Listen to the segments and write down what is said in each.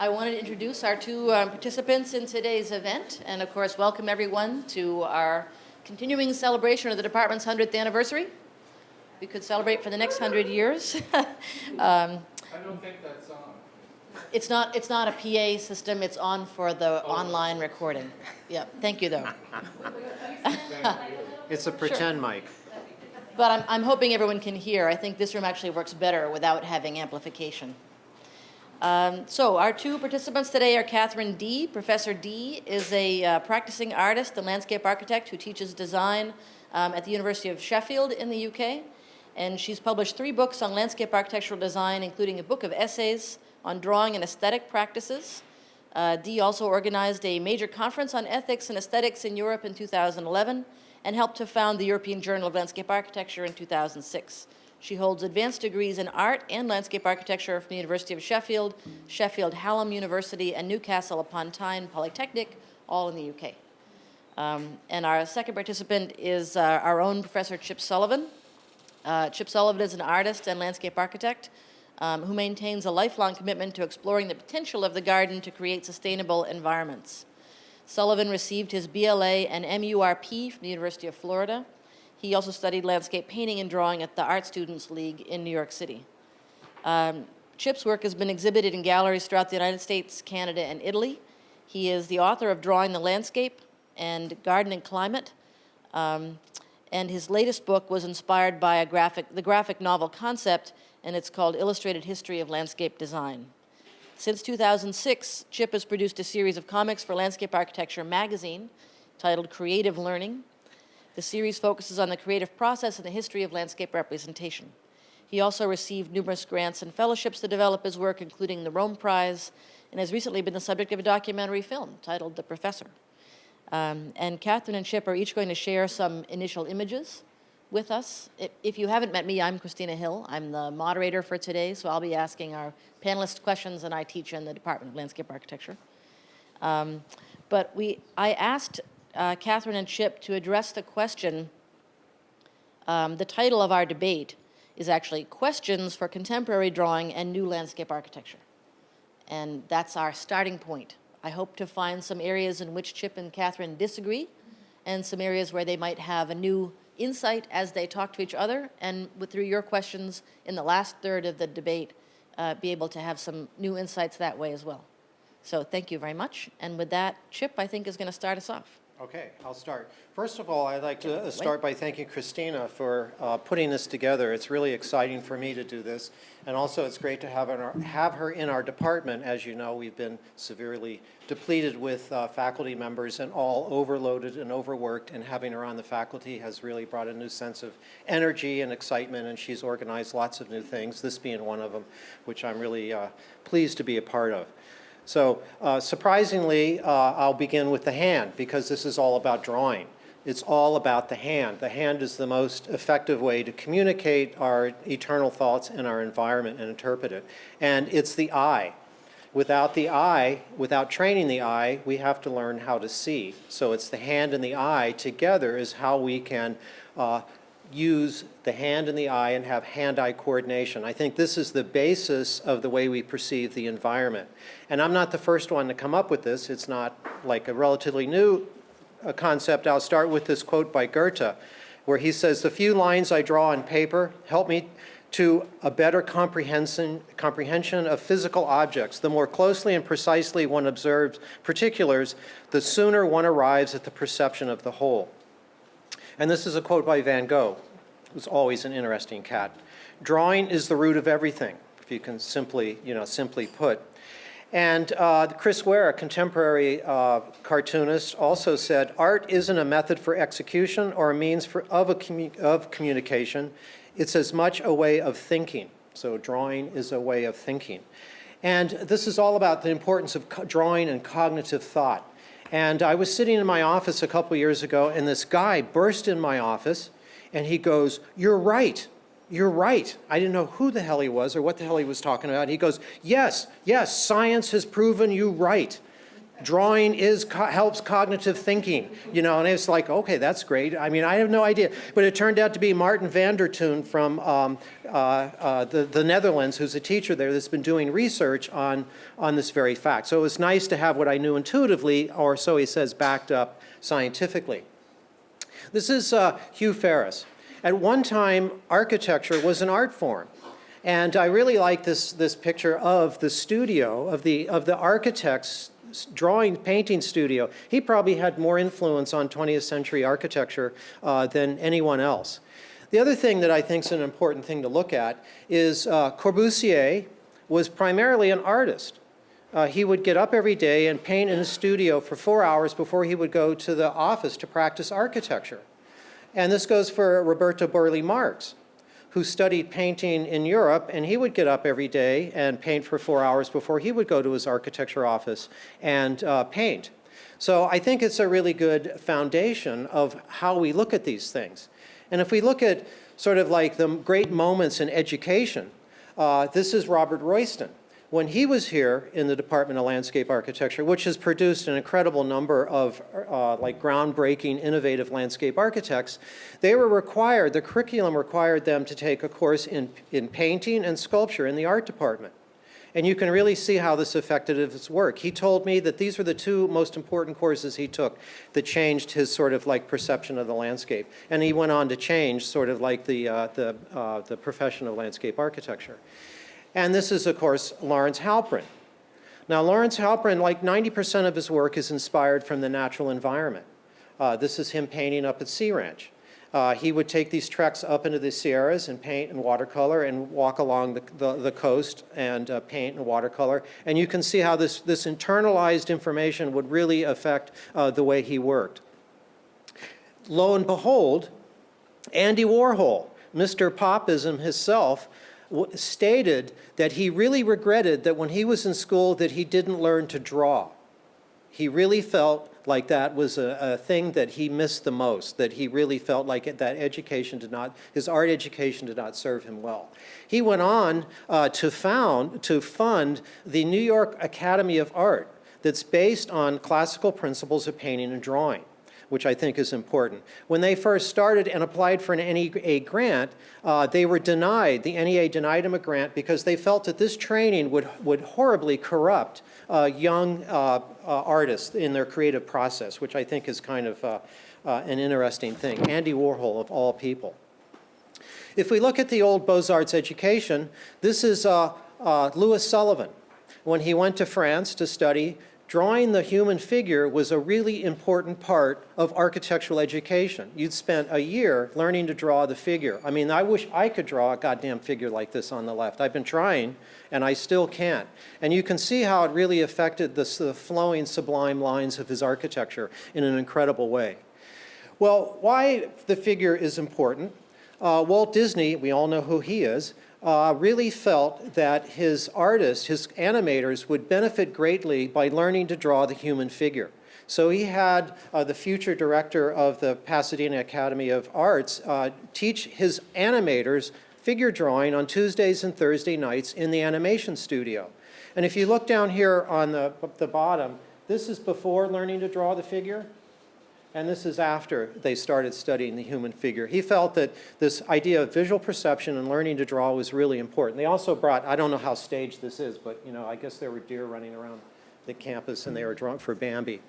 I wanted to introduce our two participants in today's event, and of course welcome everyone to our continuing celebration of the department's 100th anniversary. We could celebrate for the next 100 years. I don't think that's on. It's not a PA system, it's on for the online recording. Yeah, thank you though. It's a pretend mic. But I'm hoping everyone can hear. I think this room actually works better without having amplification. So our two participants today are Catherine Dee. Professor Dee is a practicing artist and landscape architect who teaches design at the University of Sheffield in the UK. And she's published 3 books on landscape architectural design, including a book of essays on drawing and aesthetic practices. Dee also organized a major conference on ethics and aesthetics in Europe in 2011 and helped to found the European Journal of Landscape Architecture in 2006. She holds advanced degrees in art and landscape architecture from the University of Sheffield, Sheffield Hallam University, and Newcastle upon Tyne Polytechnic, all in the UK. And our second participant is our own Professor Chip Sullivan. Chip Sullivan is an artist and landscape architect who maintains a lifelong commitment to exploring the potential of the garden to create sustainable environments. Sullivan received his BLA and MURP from the University of Florida. He also studied landscape painting and drawing at the Art Students League in New York City. Chip's work has been exhibited in galleries throughout the United States, Canada, and Italy. He is the author of Drawing the Landscape and Garden and Climate. And his latest book was inspired by the graphic novel concept, and it's called Illustrated History of Landscape Design. Since 2006, Chip has produced a series of comics for Landscape Architecture magazine titled Creative Learning. The series focuses on the creative process and the history of landscape representation. He also received numerous grants and fellowships to develop his work, including the Rome Prize, and has recently been the subject of a documentary film titled The Professor. And Catherine and Chip are each going to share some initial images with us. If you haven't met me, I'm Christina Hill. I'm the moderator for today, so I'll be asking our panelists questions, and I teach in the Department of Landscape Architecture. But I asked Catherine and Chip to address the question. The title of our debate is actually Questions for Contemporary Drawing and New Landscape Architecture. And that's our starting point. I hope to find some areas in which Chip and Catherine disagree and some areas where they might have a new insight as they talk to each other, and through your questions in the last third of the debate, be able to have some new insights that way as well. So thank you very much. And with that, Chip, I think, is going to start us off. Okay, I'll start. First of all, I'd like to start by thanking Christina for putting this together. It's really exciting for me to do this. And also, it's great to have her in our department. As you know, we've been severely depleted with faculty members and all overloaded and overworked. And having her on the faculty has really brought a new sense of energy and excitement. And she's organized lots of new things, this being one of them, which I'm really pleased to be a part of. So surprisingly, I'll begin with the hand, because this is all about drawing. It's all about the hand. The hand is the most effective way to communicate our eternal thoughts in our environment and interpret it. And it's the eye. Without the eye, without training the eye, we have to learn how to see. So it's the hand and the eye together is how we can use the hand and the eye and have hand-eye coordination. I think this is the basis of the way we perceive the environment. And I'm not the first one to come up with this. It's not like a relatively new concept. I'll start with this quote by Goethe, where he says, "The few lines I draw on paper help me to a better comprehension of physical objects. The more closely and precisely one observes particulars, the sooner one arrives at the perception of the whole." And this is a quote by Van Gogh, who's always an interesting cat. "Drawing is the root of everything," if you can simply put. And Chris Ware, a contemporary cartoonist, also said, "Art isn't a method for execution or a means of communication. It's as much a way of thinking." So drawing is a way of thinking. And this is all about the importance of drawing and cognitive thought. And I was sitting in my office a couple years ago, and this guy burst in my office, and he goes, "You're right. You're right." I didn't know who the hell he was or what the hell he was talking about. He goes, yes, science has proven you right." drawing helps cognitive thinking, you know, and it's like, okay, that's great. I mean, I have no idea. But it turned out to be Martin van der Toon from the Netherlands, who's a teacher there that's been doing research on this very fact. So it was nice to have what I knew intuitively, or so he says, backed up scientifically. This is Hugh Ferris. At one time, architecture was an art form. And I really like this picture of the studio, of the architect's painting studio. He probably had more influence on 20th century architecture than anyone else. The other thing that I think is an important thing to look at is Corbusier was primarily an artist. He would get up every day and paint in his studio for 4 hours before he would go to the office to practice architecture. And this goes for Roberto Burle Marx, who studied painting in Europe, and he would get up every day and paint for 4 hours before he would go to his architecture office and paint. So I think it's a really good foundation of how we look at these things. And if we look at sort of like the great moments in education, this is Robert Royston. When he was here in the Department of Landscape Architecture, which has produced an incredible number of like groundbreaking, innovative landscape architects, they were required, the curriculum required them to take a course in painting and sculpture in the art department. And you can really see how this affected his work. He told me that these were the two most important courses he took that changed his sort of like perception of the landscape. And he went on to change sort of like the profession of landscape architecture. And this is, of course, Lawrence Halprin. Now, Lawrence Halprin, like 90% of his work is inspired from the natural environment. This is him painting up at Sea Ranch. He would take these treks up into the Sierras and paint in watercolor and walk along the coast and paint in watercolor. And you can see how this internalized information would really affect the way he worked. Lo and behold, Andy Warhol, Mr. Popism himself, stated that he really regretted that when he was in school that he didn't learn to draw. He really felt like that was a thing that he missed the most, that he really felt like that his art education did not serve him well. He went on to fund the New York Academy of Art that's based on classical principles of painting and drawing, which I think is important. When they first started and applied for an NEA grant, they were denied. The NEA denied them a grant because they felt that this training would horribly corrupt young artists in their creative process, which I think is kind of an interesting thing. Andy Warhol, of all people. If we look at the old Beaux-Arts education, this is Louis Sullivan. When he went to France to study, drawing the human figure was a really important part of architectural education. You'd spent a year learning to draw the figure. I mean, I wish I could draw a goddamn figure like this on the left. I've been trying, and I still can't. And you can see how it really affected the flowing, sublime lines of his architecture in an incredible way. Well, why the figure is important? Walt Disney, we all know who he is, really felt that his artists, his animators, would benefit greatly by learning to draw the human figure. So he had the future director of the Pasadena Academy of Arts teach his animators figure drawing on Tuesdays and Thursday nights in the animation studio. And if you look down here on the bottom, this is before learning to draw the figure. And this is after they started studying the human figure. He felt that this idea of visual perception and learning to draw was really important. They also brought, I don't know how staged this is, but you know, I guess there were deer running around the campus and they were drawn for Bambi.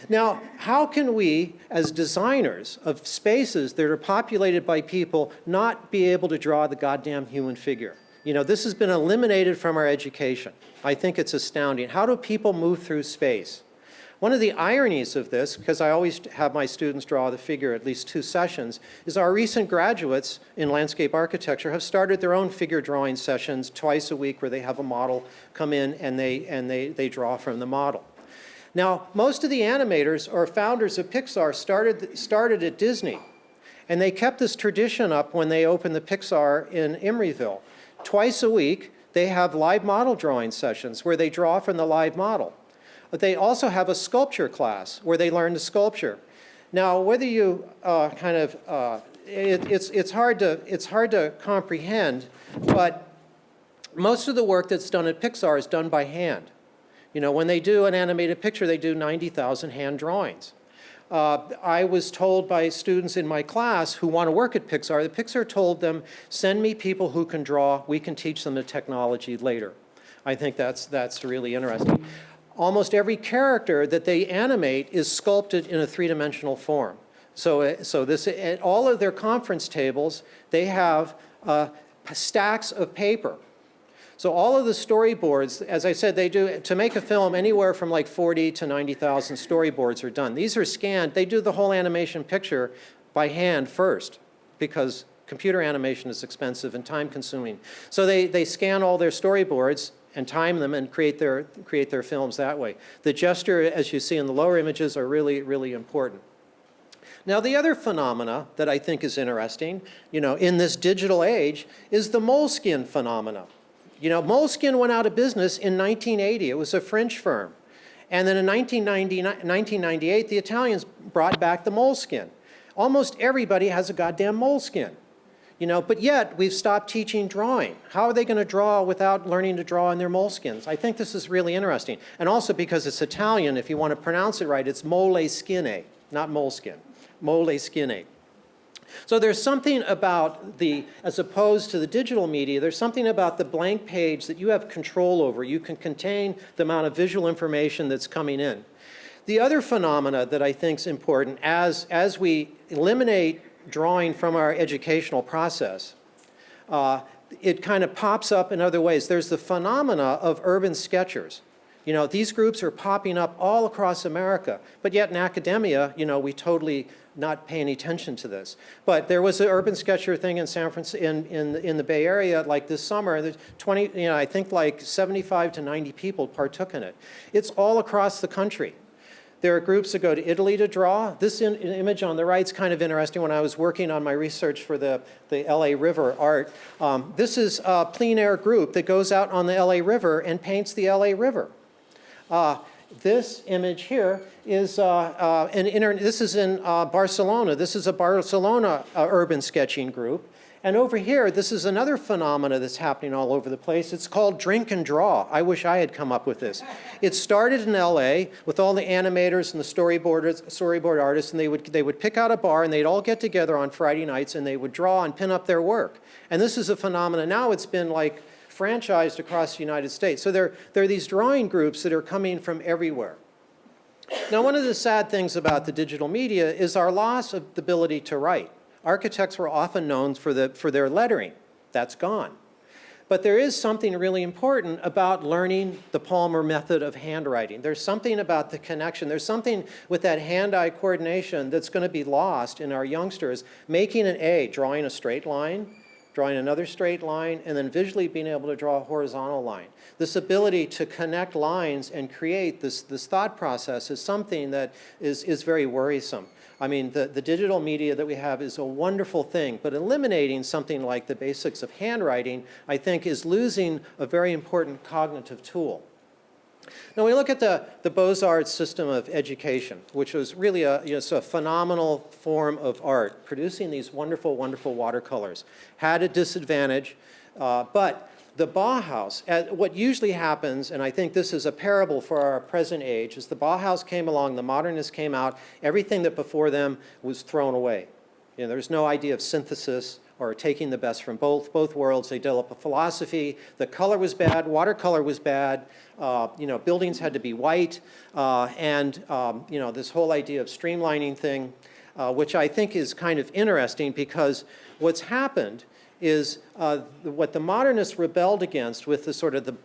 Now, how can we, as designers of spaces that are populated by people, not be able to draw the goddamn human figure? You know, this has been eliminated from our education. I think it's astounding. How do people move through space? One of the ironies of this, because I always have my students draw the figure at least 2 sessions, is our recent graduates in landscape architecture have started their own figure drawing sessions twice a week where they have a model come in and they draw from the model. Now, most of the animators or founders of Pixar started at Disney, and they kept this tradition up when they opened the Pixar in Emeryville. Twice a week, they have live model drawing sessions where they draw from the live model. But they also have a sculpture class where they learn to sculpture. Now, whether you it's hard to comprehend, but most of the work that's done at Pixar is done by hand. You know, when they do an animated picture, they do 90,000 hand drawings. I was told by students in my class who want to work at Pixar, that Pixar told them, send me people who can draw, we can teach them the technology later. I think that's really interesting. Almost every character that they animate is sculpted in a three-dimensional form. So at all of their conference tables, they have stacks of paper. So all of the storyboards, as I said, they do, to make a film, anywhere from like 40 to 90,000 storyboards are done. These are scanned. They do the whole animation picture by hand first, because computer animation is expensive and time-consuming. So they scan all their storyboards and time them and create their films that way. The gesture, as you see in the lower images, are really, really important. Now, the other phenomena that I think is interesting, you know, in this digital age, is the moleskin phenomena. You know, Moleskine went out of business in 1980. It was a French firm. And then in 1998, the Italians brought back the moleskin. Almost everybody has a goddamn moleskin. You know, but yet we've stopped teaching drawing. How are they going to draw without learning to draw in their moleskins? I think this is really interesting. And also because it's Italian, if you want to pronounce it right, it's moleskine, not moleskin. Moleskine. So there's something about as opposed to the digital media, there's something about the blank page that you have control over. You can contain the amount of visual information that's coming in. The other phenomena that I think is important, as we eliminate drawing from our educational process, it kind of pops up in other ways. There's the phenomena of urban sketchers. You know, these groups are popping up all across America, but yet in academia, you know, we totally not pay any attention to this. But there was an urban sketcher thing in San Francisco, in the Bay Area, like this summer. There's 20, you know, I think like 75 to 90 people partook in it. It's all across the country. There are groups that go to Italy to draw. This image on the right is kind of interesting. When I was working on my research for the LA River art, this is a plein air group that goes out on the LA River and paints the LA River. This image here is this is in Barcelona. This is a Barcelona urban sketching group. And over here, this is another phenomena that's happening all over the place. It's called drink and draw. I wish I had come up with this. It started in LA with all the animators and the storyboard artists, and they would pick out a bar and they'd all get together on Friday nights and they would draw and pin up their work. And this is a phenomenon. Now it's been like franchised across the United States. So there are these drawing groups that are coming from everywhere. Now, one of the sad things about the digital media is our loss of the ability to write. Architects were often known for their lettering. That's gone. But there is something really important about learning the Palmer method of handwriting. There's something about the connection. There's something with that hand-eye coordination that's going to be lost in our youngsters. Making an A, drawing a straight line, drawing another straight line, and then visually being able to draw a horizontal line. This ability to connect lines and create this thought process is something that is very worrisome. I mean, the digital media that we have is a wonderful thing, but eliminating something like the basics of handwriting, I think, is losing a very important cognitive tool. Now, we look at the Beaux-Arts system of education, which was really a phenomenal form of art, producing these wonderful, wonderful watercolors. Had a disadvantage, but the Bauhaus, what usually happens, and I think this is a parable for our present age, is the Bauhaus came along, the modernists came out, everything that before them was thrown away. You know, there's no idea of synthesis or taking the best from both worlds. They developed a philosophy. The color was bad, watercolor was bad, buildings had to be white, and this whole idea of streamlining thing, which I think is kind of interesting because what's happened is what the modernists rebelled against with the sort of the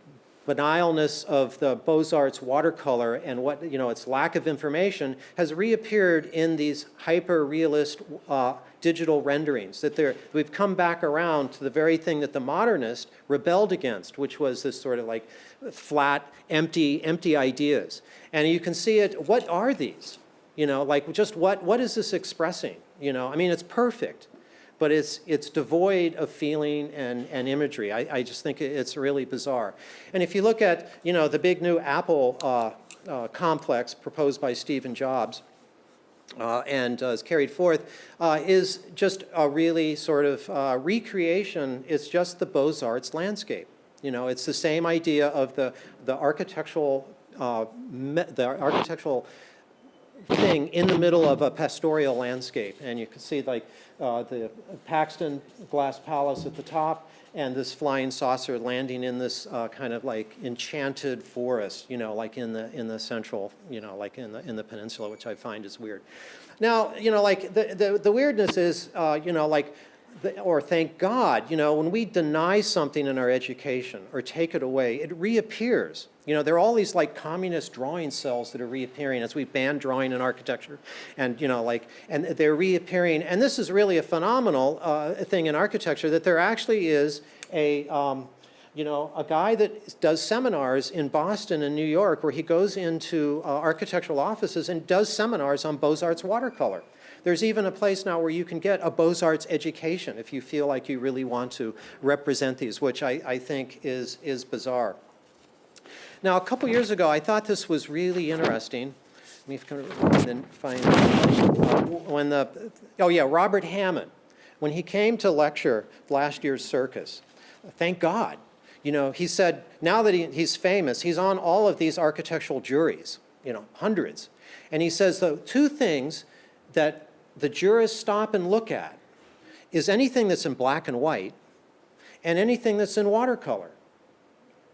benialness of the Beaux-Arts watercolor and what, its lack of information has reappeared in these hyper-realist digital renderings. We've come back around to the very thing that the modernists rebelled against, which was this sort of like flat, empty ideas. And you can see it, what are these? Just what is this expressing? I mean, it's perfect, but it's devoid of feeling and imagery. I just think it's really bizarre. And if you look at, the big new Apple complex proposed by Steve Jobs and is carried forth, is just a really sort of recreation. It's just the Beaux-Arts landscape. It's the same idea of the architectural the architectural thing in the middle of a pastoral landscape. And you can see like the Paxton Glass Palace at the top and this flying saucer landing in this kind of like enchanted forest, you know, like in the central, you know, like in the peninsula, which I find is weird. Now, you know, like the weirdness is, you know, like, or thank God, you know, when we deny something in our education or take it away, it reappears. You know, there are all these like communist drawing cells that are reappearing as we ban drawing in architecture, and you know, like, and they're reappearing. And this is really a phenomenal thing in architecture, that there actually is a, you know, a guy that does seminars in Boston and New York where he goes into architectural offices and does seminars on Beaux-Arts watercolor. There's even a place now where you can get a Beaux-Arts education if you feel like you really want to represent these, which I think is bizarre. Now, a couple years ago, I thought this was really interesting. Let me find Robert Hammond, when he came to lecture last year's Circus, thank God, you know, he said now that he's famous, he's on all of these architectural juries, you know, hundreds. And he says the two things that the jurists stop and look at is anything that's in black and white and anything that's in watercolor.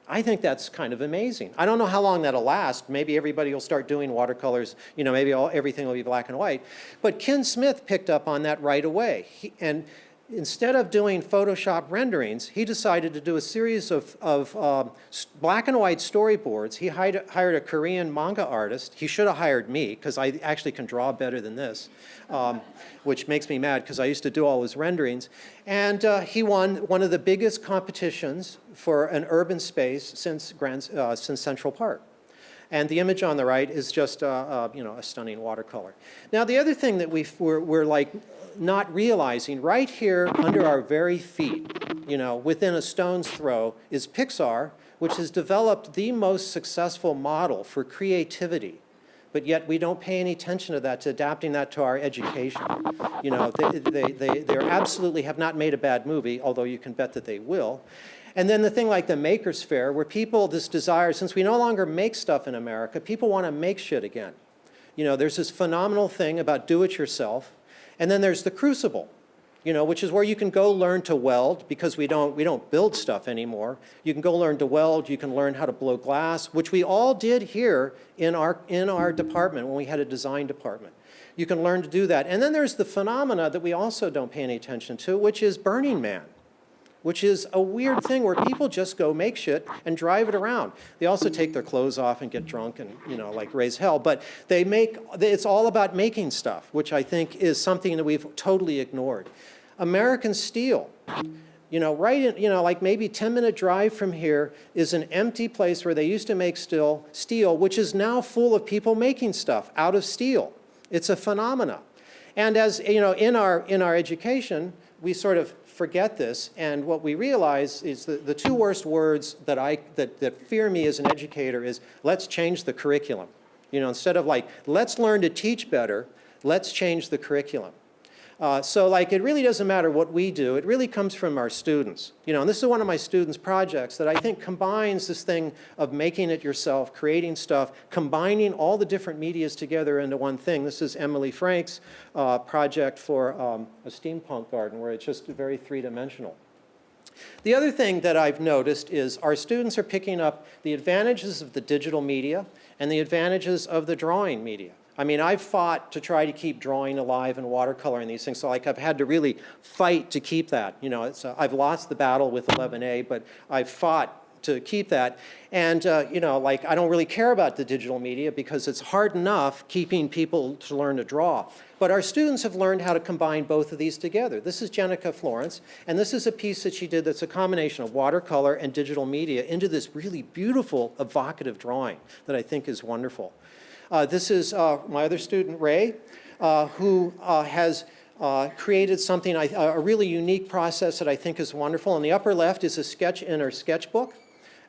I think that's kind of amazing. I don't know how long that'll last. Maybe everybody will start doing watercolors, you know, maybe everything will be black and white. But Ken Smith picked up on that right away. And instead of doing Photoshop renderings, he decided to do a series of black and white storyboards. He hired a Korean manga artist. He should have hired me, because I actually can draw better than this, which makes me mad, because I used to do all his renderings. And he won one of the biggest competitions for an urban space since Central Park. And the image on the right is just, you know, a stunning watercolor. Now, the other thing that we're like not realizing, right here under our very feet, you know, within a stone's throw, is Pixar, which has developed the most successful model for creativity. But yet we don't pay any attention to that, to adapting that to our education. You know, they absolutely have not made a bad movie, although you can bet that they will. And then the thing like the Makers Faire, where people, this desire, since we no longer make stuff in America, people want to make shit again. You know, there's this phenomenal thing about do-it-yourself. And then there's the Crucible, you know, which is where you can go learn to weld, because we don't build stuff anymore. You can go learn to weld, you can learn how to blow glass, which we all did here in our department when we had a design department. You can learn to do that. And then there's the phenomena that we also don't pay any attention to, which is Burning Man, which is a weird thing where people just go make shit and drive it around. They also take their clothes off and get drunk and, you know, like raise hell. But it's all about making stuff, which I think is something that we've totally ignored. American Steel, you know, right in, you know, like maybe 10-minute drive from here is an empty place where they used to make steel, which is now full of people making stuff out of steel. It's a phenomena. And as, you know, in our education, we sort of forget this, and what we realize is the two worst words that fear me as an educator is, let's change the curriculum. You know, instead of like, let's learn to teach better, let's change the curriculum. So like, it really doesn't matter what we do, it really comes from our students. You know, and this is one of my students' projects that I think combines this thing of making it yourself, creating stuff, combining all the different medias together into one thing. This is Emily Frank's project for a steampunk garden, where it's just very three-dimensional. The other thing that I've noticed is our students are picking up the advantages of the digital media and the advantages of the drawing media. I mean, I've fought to try to keep drawing alive and watercolor and these things, so like I've had to really fight to keep that. You know, I've lost the battle with 11A, but I've fought to keep that. And, you know, like I don't really care about the digital media because it's hard enough keeping people to learn to draw. But our students have learned how to combine both of these together. This is Jenica Florence, and this is a piece that she did that's a combination of watercolor and digital media into this really beautiful, evocative drawing that I think is wonderful. This is my other student, Ray, who has created something, a really unique process that I think is wonderful. On the upper left is a sketch in her sketchbook.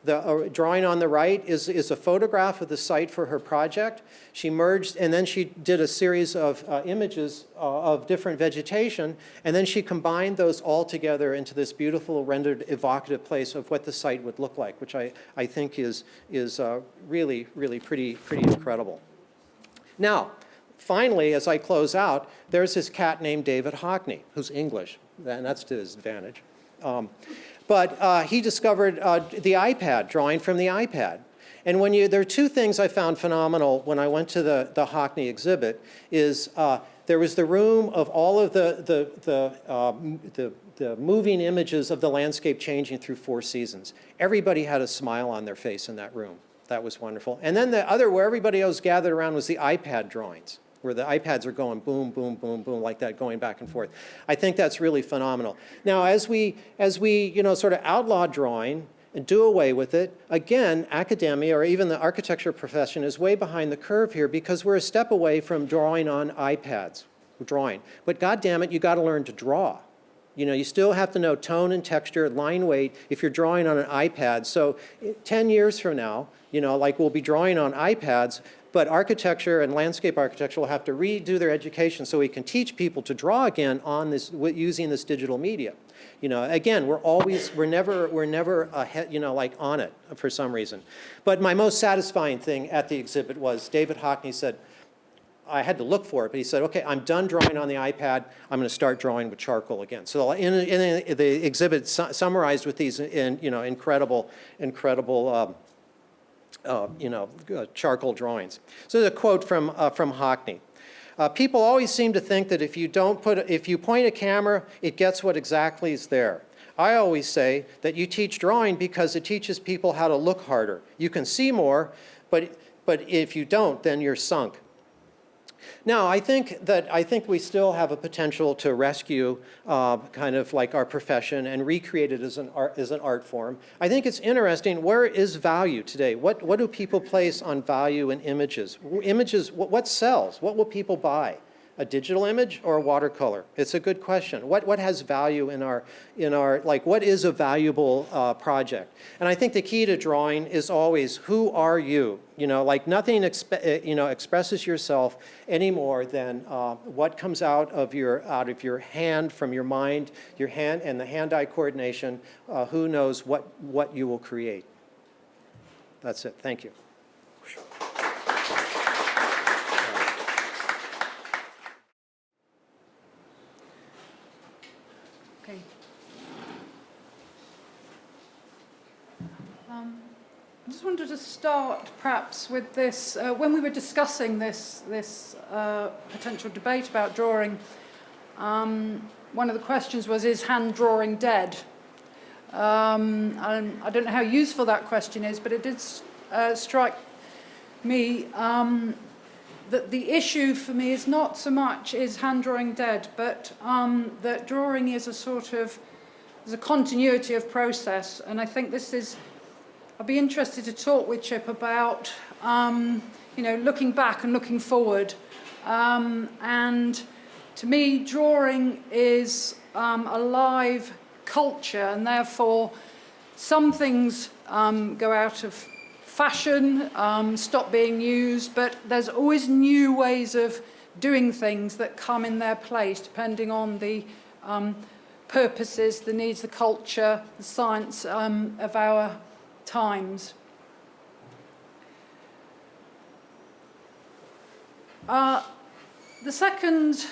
The drawing on the right is a photograph of the site for her project. She merged, and then she did a series of images of different vegetation, and then she combined those all together into this beautiful rendered evocative place of what the site would look like, which I think is really, really pretty incredible. Now, finally, as I close out, there's this cat named David Hockney, who's English, and that's to his advantage. But he discovered the iPad, drawing from the iPad. And there are two things I found phenomenal when I went to the Hockney exhibit, is there was the room of all of the moving images of the landscape changing through 4 seasons. Everybody had a smile on their face in that room. That was wonderful. And then the other, where everybody else gathered around, was the iPad drawings, where the iPads are going boom, boom, boom, boom, like that, going back and forth. I think that's really phenomenal. Now, as we sort of outlaw drawing and do away with it, again, academia or even the architecture profession is way behind the curve here, because we're a step away from drawing on iPads, But God damn it, you got to learn to draw. You still have to know tone and texture, line weight, if you're drawing on an iPad. So 10 years from now, we'll be drawing on iPads, but architecture and landscape architecture will have to redo their education so we can teach people to draw again on this, using this digital media. Again, we're never ahead, on it for some reason. But my most satisfying thing at the exhibit was David Hockney said, I had to look for it, but he said, okay, I'm done drawing on the iPad. I'm going to start drawing with charcoal again. So in the exhibit summarized with these incredible charcoal drawings. So there's a quote from Hockney. People always seem to think that if you point a camera, it gets what exactly is there. I always say that you teach drawing because it teaches people how to look harder. You can see more, but if you don't, then you're sunk. Now, I think we still have a potential to rescue kind of like our profession and recreate it as an art form. I think it's interesting, where is value today? What do people place on value in images? Images, what sells? What will people buy? A digital image or a watercolor? It's a good question. What has value in our what is a valuable project? And I think the key to drawing is always, who are you? Nothing expresses yourself any more than what comes out of your hand, from your mind, your hand and the hand-eye coordination. Who knows what you will create? That's it. Thank you. I just wanted to start perhaps with this. When we were discussing this potential debate about drawing, one of the questions was, is hand drawing dead? And I don't know how useful that question is, but it did strike me that the issue for me is not so much is hand drawing dead, but that drawing is there's a continuity of process. And I think I'd be interested to talk with Chip about, looking back and looking forward. And to me, drawing is a live culture, and therefore some things go out of fashion, stop being used, but there's always new ways of doing things that come in their place, depending on the purposes, the needs, the culture, the science of our times. The second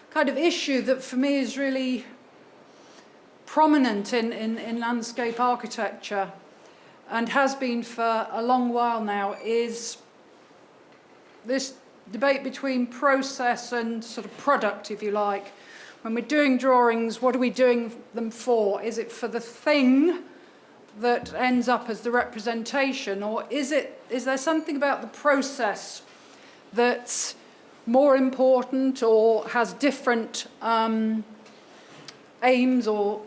kind of issue that for me is really prominent in landscape architecture, and has been for a long while now, is this debate between process and sort of product, if you like. When we're doing drawings, what are we doing them for? Is it for the thing that ends up as the representation, or is there something about the process that's more important or has different aims or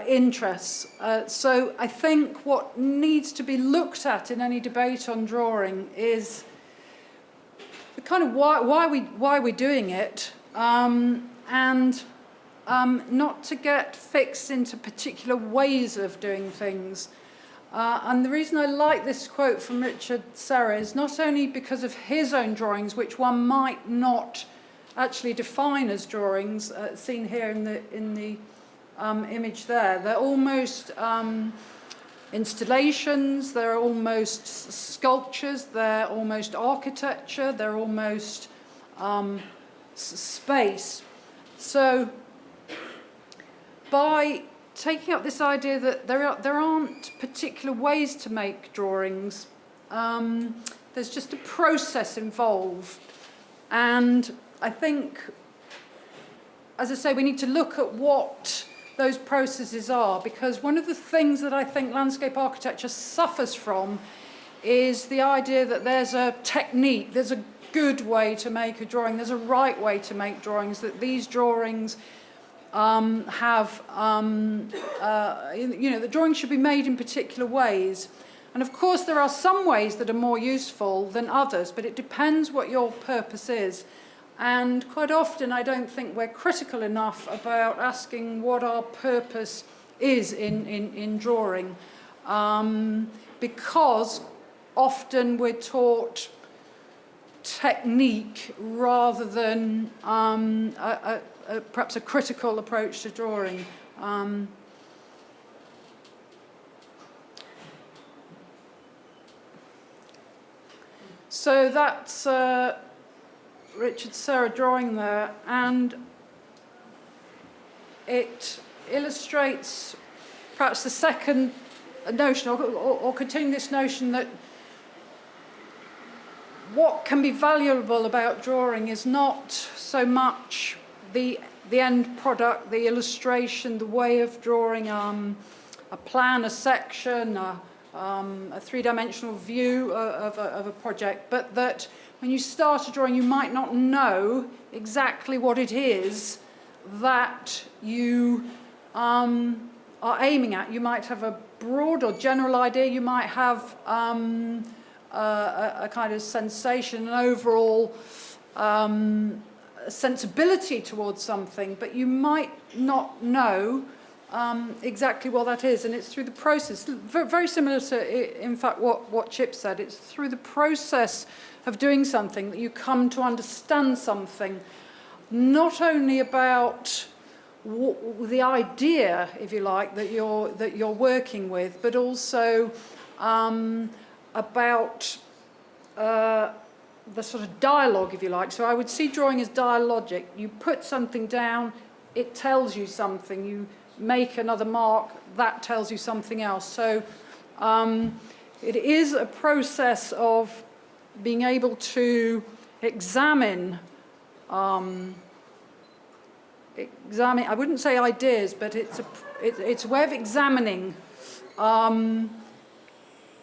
interests? So I think what needs to be looked at in any debate on drawing is the kind of why we're doing it, and not to get fixed into particular ways of doing things. And the reason I like this quote from Richard Serra is not only because of his own drawings, which one might not actually define as drawings, seen here in the image there. They're almost installations, they're almost sculptures, they're almost architecture, they're almost space. So by taking up this idea that there aren't particular ways to make drawings, there's just a process involved. And I think, as I say, we need to look at what those processes are, because one of the things that I think landscape architecture suffers from is the idea that there's a technique, there's a good way to make a drawing, there's a right way to make drawings, that these drawings have, the drawings should be made in particular ways. And of course there are some ways that are more useful than others, but it depends what your purpose is. And quite often I don't think we're critical enough about asking what our purpose is in drawing, because often we're taught technique rather than perhaps a critical approach to drawing. So that's Richard Serra drawing there, and it illustrates perhaps the second notion, or continuing this notion that what can be valuable about drawing is not so much the end product, the illustration, the way of drawing a plan, a section, a three-dimensional view of a project, but that when you start a drawing you might not know exactly what it is that you are aiming at. You might have a broad or general idea, you might have a kind of sensation, an overall sensibility towards something, but you might not know exactly what that is. And it's through the process, very similar to, in fact, what Chip said, it's through the process of doing something that you come to understand something, not only about the idea, if you like, that you're working with, but also about the sort of dialogue, if you like. So I would see drawing as dialogic. You put something down, it tells you something. You make another mark, that tells you something else. So it is a process of being able to examine, I wouldn't say ideas, but it's a way of examining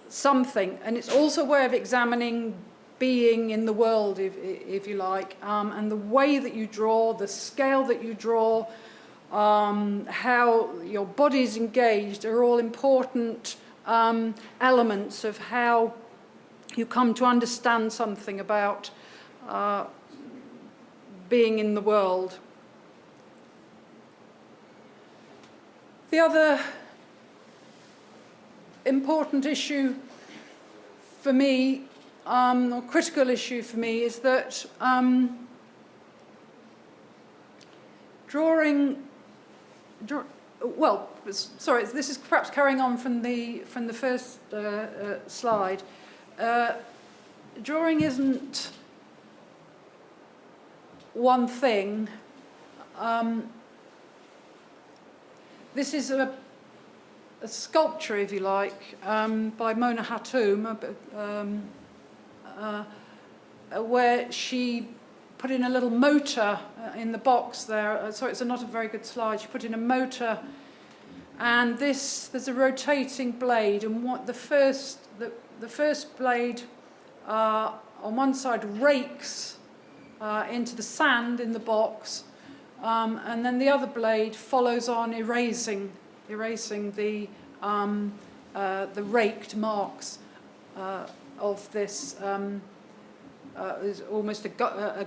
something, and it's also a way of examining being in the world, if you like, and the way that you draw, the scale that you draw, how your body is engaged are all important elements of how you come to understand something about being in the world. The other important issue for me, or critical issue for me, is that this is perhaps carrying on from the first slide. Drawing isn't one thing. This is a sculpture, if you like, by Mona Hatoum, where she put in a little motor in the box there. Sorry, it's not a very good slide. She put in a motor, and there's a rotating blade, and the first blade on one side rakes into the sand in the box, and then the other blade follows on erasing the raked marks of this. Is almost a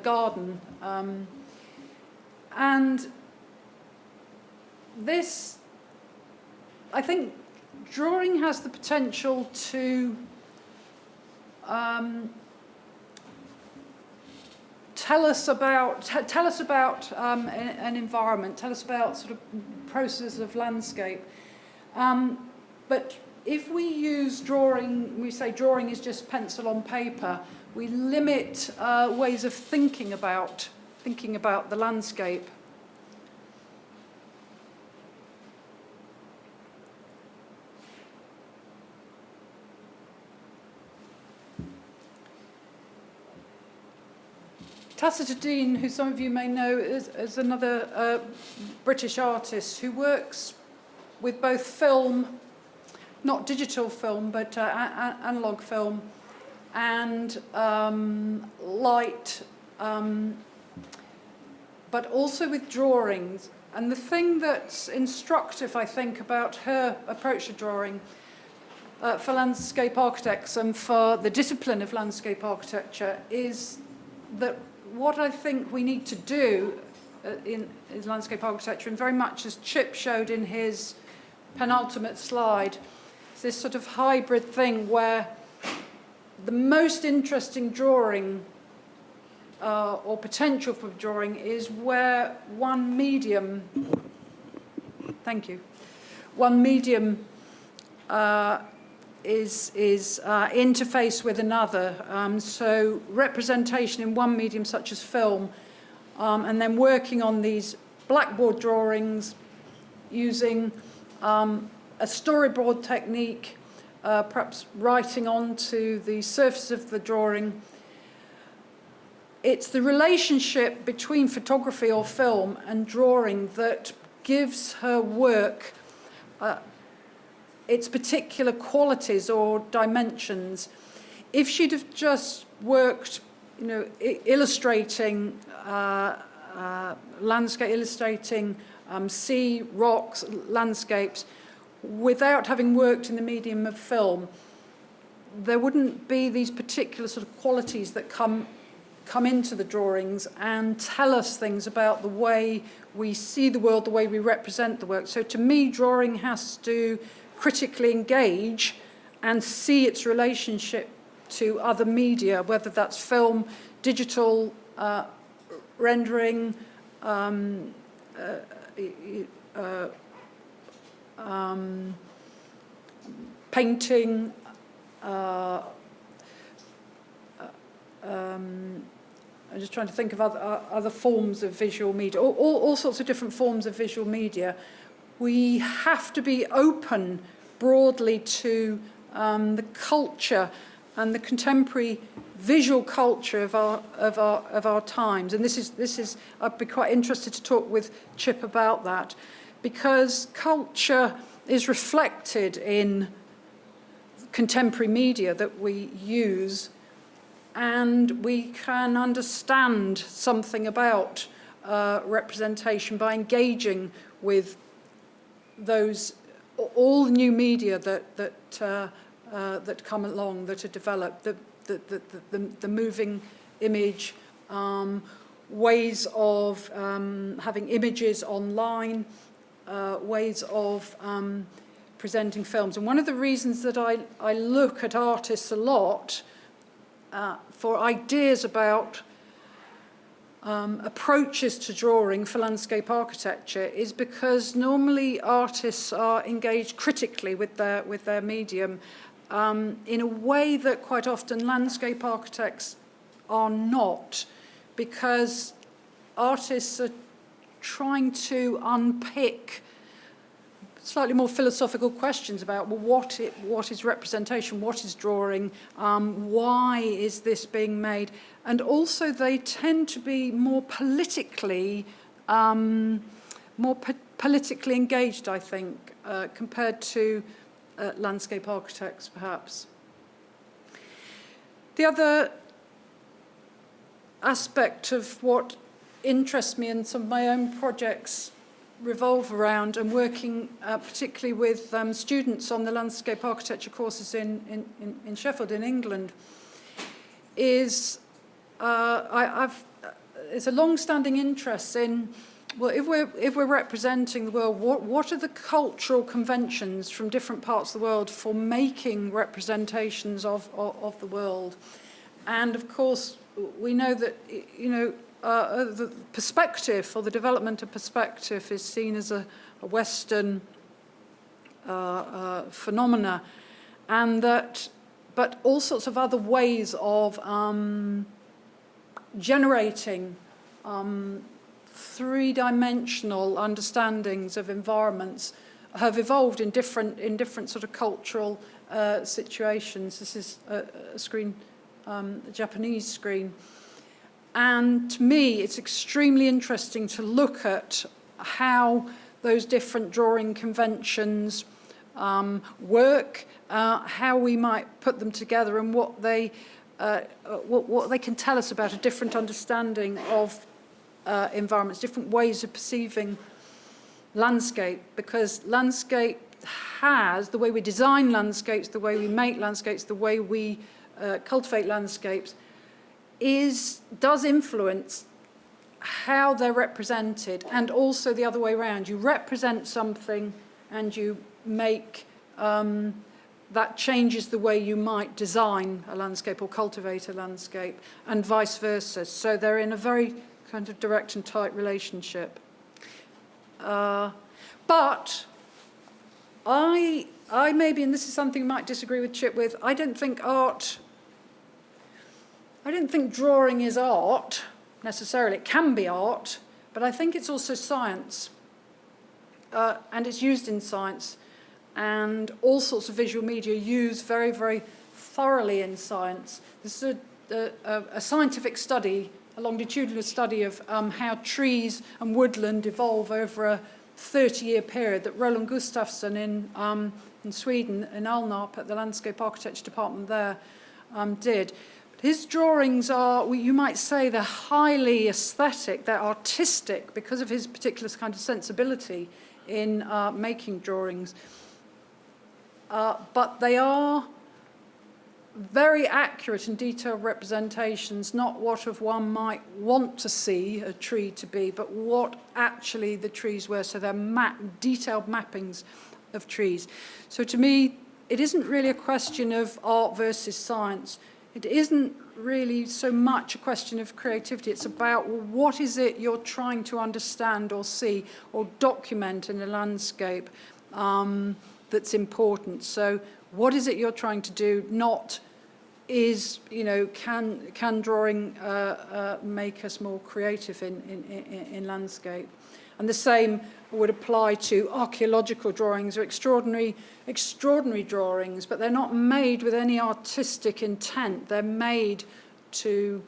garden, and this, I think, drawing has the potential to tell us about an environment, tell us about sort of processes of landscape. But if we use drawing, we say drawing is just pencil on paper, we limit ways of thinking about the landscape. Catherine Dee, who some of you may know, is another British artist who works with both film, not digital film, but analogue film, and light, but also with drawings. And the thing that's instructive, I think, about her approach to drawing for landscape architects and for the discipline of landscape architecture is that what I think we need to do in landscape architecture, and very much as Chip showed in his penultimate slide, is this sort of hybrid thing where the most interesting drawing or potential for drawing is where one medium, is interface with another. So representation in one medium such as film, and then working on these blackboard drawings using a storyboard technique, perhaps writing onto the surface of the drawing. It's the relationship between photography or film and drawing that gives her work its particular qualities or dimensions. If she'd have just worked, illustrating landscape, illustrating sea, rocks, landscapes, without having worked in the medium of film, there wouldn't be these particular sort of qualities that come into the drawings and tell us things about the way we see the world, the way we represent the work. So to me, drawing has to critically engage and see its relationship to other media, whether that's film, digital, rendering, painting, I'm just trying to think of other forms of visual media, all sorts of different forms of visual media. We have to be open broadly to the culture and the contemporary visual culture of our times. And this is I'd be quite interested to talk with Chip about that, because culture is reflected in contemporary media that we use, and we can understand something about representation by engaging with those all the new media that come along, that are developed, the moving image, ways of having images online, ways of presenting films. And one of the reasons that I look at artists a lot for ideas about approaches to drawing for landscape architecture is because normally artists are engaged critically with their medium in a way that quite often landscape architects are not, because artists are trying to unpick slightly more philosophical questions about, well, what is representation, what is drawing, why is this being made, and also they tend to be more politically engaged, I think, compared to landscape architects, perhaps. The other aspect of what interests me in some of my own projects revolve around, and working particularly with students on the landscape architecture courses in Sheffield in England, is it's a long-standing interest in Well, if we're representing the world, what are the cultural conventions from different parts of the world for making representations of the world? And of course, we know that, you know, the perspective, or the development of perspective, is seen as a Western phenomena, and that, but all sorts of other ways of generating three-dimensional understandings of environments have evolved in different sort of cultural situations. This is a screen, a Japanese screen. And to me, it's extremely interesting to look at how those different drawing conventions work, how we might put them together, and what they can tell us about a different understanding of environments, different ways of perceiving landscape, because landscape has, the way we design landscapes, the way we make landscapes, the way we cultivate landscapes, does influence how they're represented, and also the other way around. You represent something and you make, that changes the way you might design a landscape or cultivate a landscape, and vice versa. So they're in a very kind of direct and tight relationship. But I maybe, and this is something I might disagree with Chip with, I don't think drawing is art, necessarily. It can be art, but I think it's also science. And it's used in science. And all sorts of visual media used very, very thoroughly in science. This is a scientific study, a longitudinal study of how trees and woodland evolve over a 30-year period that Roland Gustafsson in Sweden, in Alnarp, at the Landscape Architecture Department there, did. His drawings are, you might say, they're highly aesthetic, they're artistic because of his particular kind of sensibility in making drawings. But they are very accurate and detailed representations, not what of one might want to see a tree to be, but what actually the trees were. So they're detailed mappings of trees. So to me, it isn't really a question of art versus science. It isn't really so much a question of creativity. It's about, well, what is it you're trying to understand or see or document in a landscape that's important. So what is it you're trying to do? Not is, you know, can drawing make us more creative in landscape? And the same would apply to archaeological drawings or extraordinary drawings, but they're not made with any artistic intent. They're made to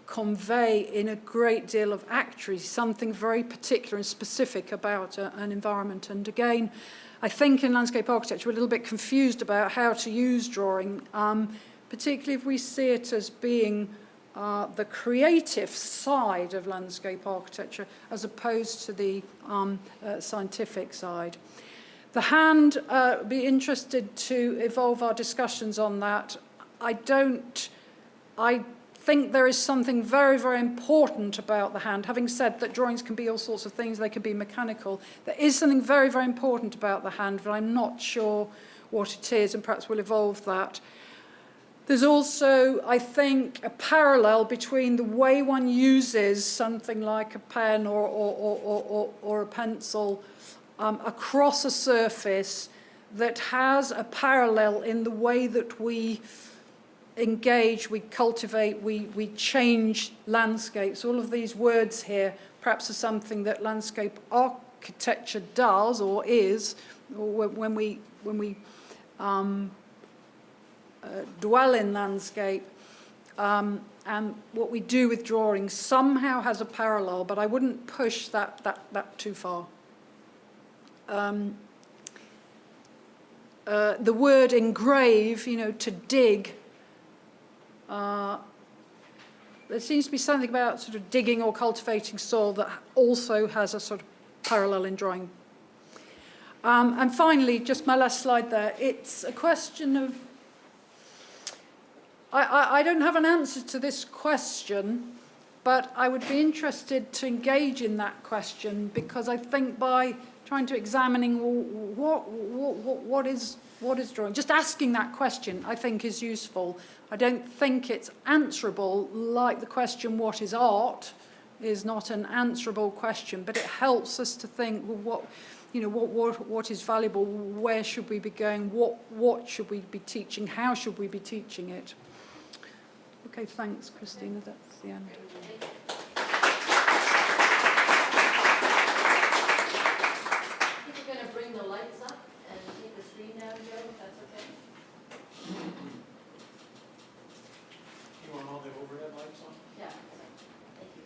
convey in a great deal of actually something very particular and specific about an environment. And again, I think in landscape architecture we're a little bit confused about how to use drawing, particularly if we see it as being the creative side of landscape architecture as opposed to the scientific side. The hand, be interested to evolve our discussions on that. I think there is something very, very important about the hand. Having said that drawings can be all sorts of things, they can be mechanical. There is something very, very important about the hand, but I'm not sure what it is, and perhaps we'll evolve that. There's also, I think, a parallel between the way one uses something like a pen or a pencil across a surface that has a parallel in the way that we engage, we cultivate, we change landscapes. All of these words here perhaps are something that landscape architecture does or is, or when we dwell in landscape, and what we do with drawing somehow has a parallel, but I wouldn't push that too far. The word engrave, you know, to dig, there seems to be something about sort of digging or cultivating soil that also has a sort of parallel in drawing. And finally, just my last slide there, it's a question of, I don't have an answer to this question, But I would be interested to engage in that question, because I think by trying to examining what is drawing, just asking that question, I think is useful. I don't think it's answerable like the question, what is art, is not an answerable question, but it helps us to think, well, what is valuable, where should we be going, what should we be teaching, how should we be teaching it? Okay, thanks, Christina, that's the end. We're going to bring the lights up and take the screen down, Joe, if that's okay. You want all the overhead lights on? Yeah. Thank you.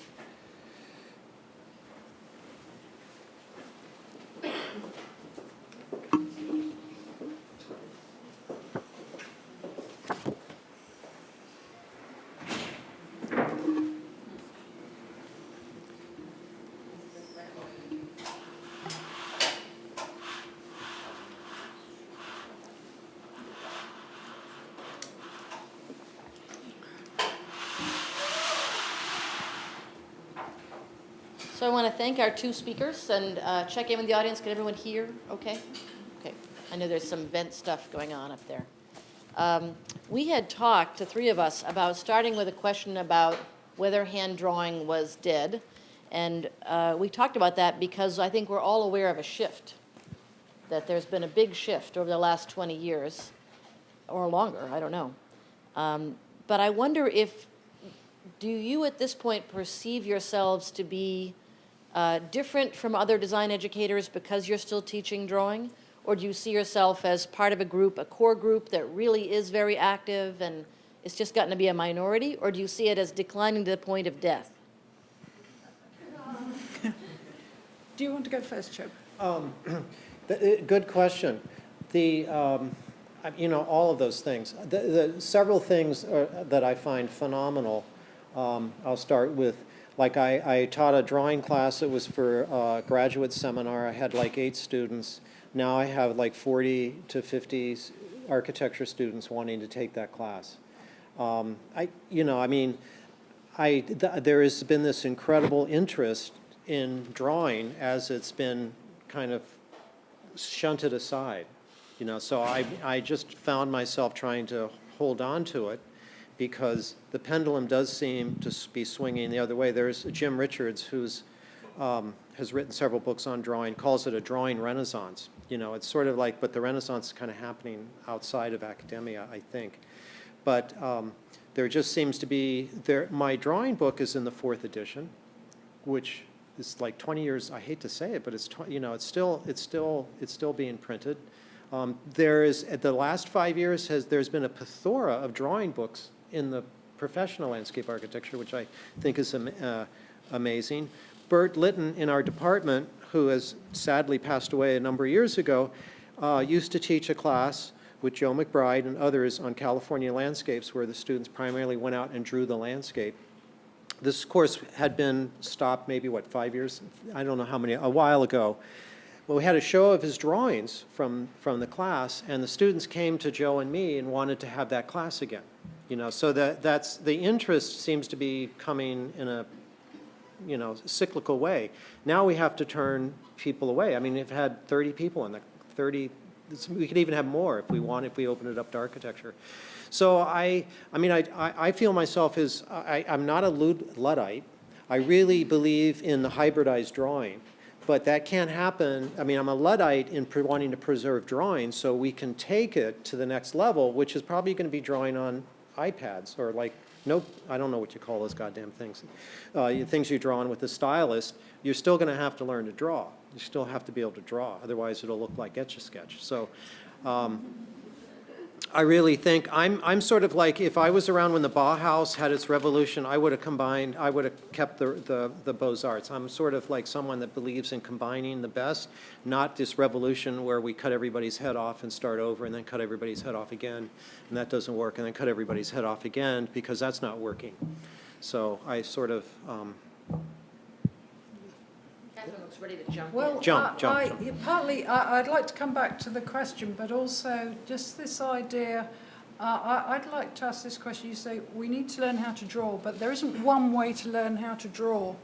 So I want to thank our two speakers and check in with the audience. Can everyone hear okay? Okay. I know there's some vent stuff going on up there. We had talked, the three of us, about starting with a question about whether hand drawing was dead. And we talked about that because I think we're all aware of a shift, that there's been a big shift over the last 20 years, or longer, I don't know. But I wonder do you at this point perceive yourselves to be different from other design educators because you're still teaching drawing? Or do you see yourself as part of a group, a core group that really is very active and it's just gotten to be a minority? Or do you see it as declining to the point of death? Do you want to go first, Joe? Good question. All of those things. The several things that I find phenomenal. I'll start with, like I taught a drawing class. It was for a graduate seminar. I had like 8 students. Now I have like 40 to 50 architecture students wanting to take that class. There has been this incredible interest in drawing as it's been kind of shunted aside. So I just found myself trying to hold on to it, because the pendulum does seem to be swinging the other way. There's Jim Richards, who's has written several books on drawing, calls it a drawing renaissance. It's sort of like, but the renaissance is kind of happening outside of academia, I think. But there just seems to be, my drawing book is in the 4th edition, which is like 20 years, I hate to say it, but it's it's still being printed. There is, at the last 5 years, there's been a plethora of drawing books in the professional landscape architecture, which I think is amazing. Bert Litton in our department, who has sadly passed away a number of years ago, used to teach a class with Joe McBride and others on California landscapes, where the students primarily went out and drew the landscape. This course had been stopped maybe, 5 years? I don't know how many, a while ago. Well, we had a show of his drawings from the class, and the students came to Joe and me and wanted to have that class again. So that's the interest seems to be coming in a cyclical way. Now we have to turn people away. I mean, we've had 30 people in the 30. We could even have more if we open it up to architecture. So I feel myself as I'm not a Luddite. I really believe in the hybridized drawing. But that can't happen. I mean, I'm a Luddite in wanting to preserve drawing so we can take it to the next level, which is probably going to be drawing on iPads or I don't know what you call those goddamn things. Things you draw on with a stylus. You're still going to have to learn to draw. You still have to be able to draw. Otherwise, it'll look like Etch-a-Sketch. So I really think I'm sort of like, if I was around when the Bauhaus had its revolution, I would have kept the Beaux-Arts. I'm sort of like someone that believes in combining the best, not this revolution where we cut everybody's head off and start over and then cut everybody's head off again, and that doesn't work, and then cut everybody's head off again, because that's not working. So I sort of... Catherine looks ready to jump Well, in. Jump. Partly, I'd like to come back to the question, but also just this idea I'd like to ask this question. You say we need to learn how to draw, but there isn't one way to learn how to draw.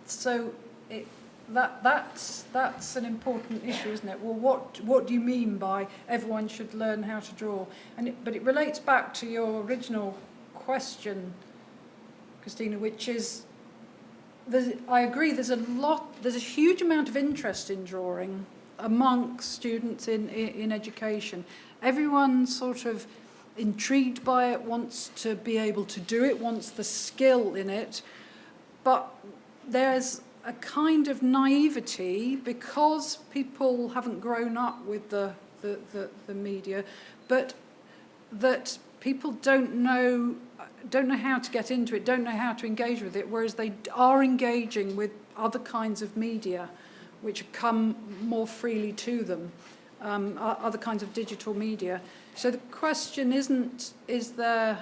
So that's an important issue, isn't it? Well, what do you mean by everyone should learn how to draw? But it relates back to your original question, Christina, which is, I agree, there's a huge amount of interest in drawing amongst students in education. Everyone's sort of intrigued by it, wants to be able to do it, wants the skill in it, but there's a kind of naivety because people haven't grown up with the media, but that people don't know how to get into it, don't know how to engage with it, whereas they are engaging with other kinds of media which come more freely to them, other kinds of digital media. So the question isn't, is there...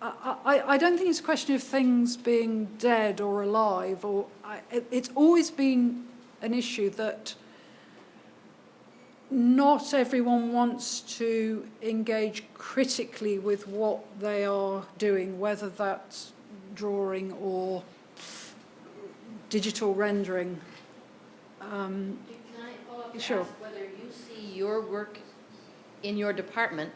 I don't think it's a question of things being dead or alive, or it's always been an issue that not everyone wants to engage critically with what they are doing, whether that's drawing or digital rendering. Can I follow up to Sure. ask whether you see your work in your department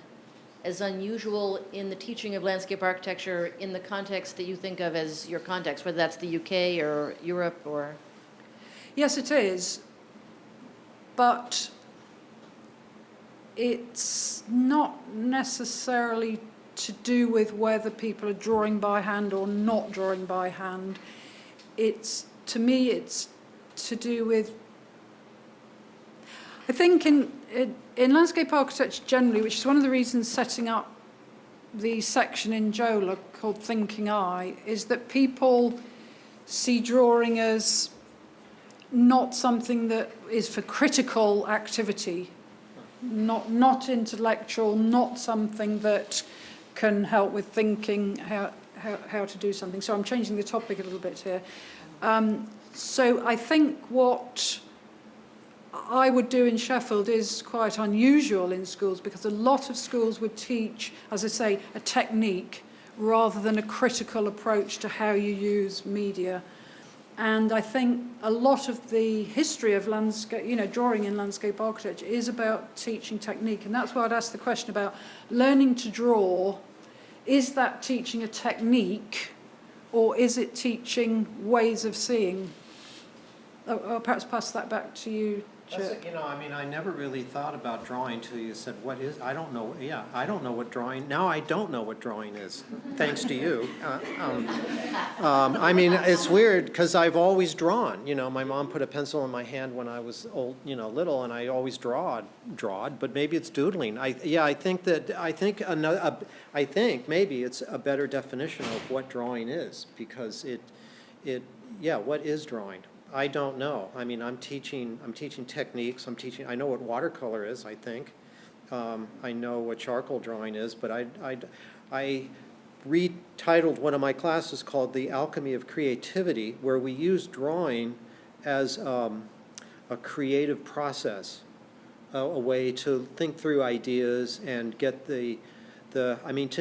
as unusual in the teaching of landscape architecture in the context that you think of as your context, whether that's the UK or Europe or... Yes, it is, but it's not necessarily to do with whether people are drawing by hand or not drawing by hand. To me, it's to do with, I think in landscape architecture generally, which is one of the reasons setting up the section in JOLA called Thinking Eye, is that people see drawing as not something that is for critical activity, not intellectual, not something that can help with thinking how to do something. So I'm changing the topic a little bit here. So I think what I would do in Sheffield is quite unusual in schools, because a lot of schools would teach, as I say, a technique rather than a critical approach to how you use media. And I think a lot of the history of landscape, drawing in landscape architecture is about teaching technique. And that's why I'd ask the question about learning to draw. Is that teaching a technique, or is it teaching ways of seeing? I'll perhaps pass that back to you, Chair. I never really thought about drawing till you said, what is, I don't know, I don't know what drawing, now I don't know what drawing is, thanks to you. It's weird, because I've always drawn, my mom put a pencil in my hand when I was little, and I always drawed, but maybe it's doodling. I think maybe it's a better definition of what drawing is, because what is drawing? I don't know. I'm teaching techniques. I know what watercolor is, I think. I know what charcoal drawing is, but I retitled one of my classes called The Alchemy of Creativity, where we use drawing as a creative process, a way to think through ideas and get to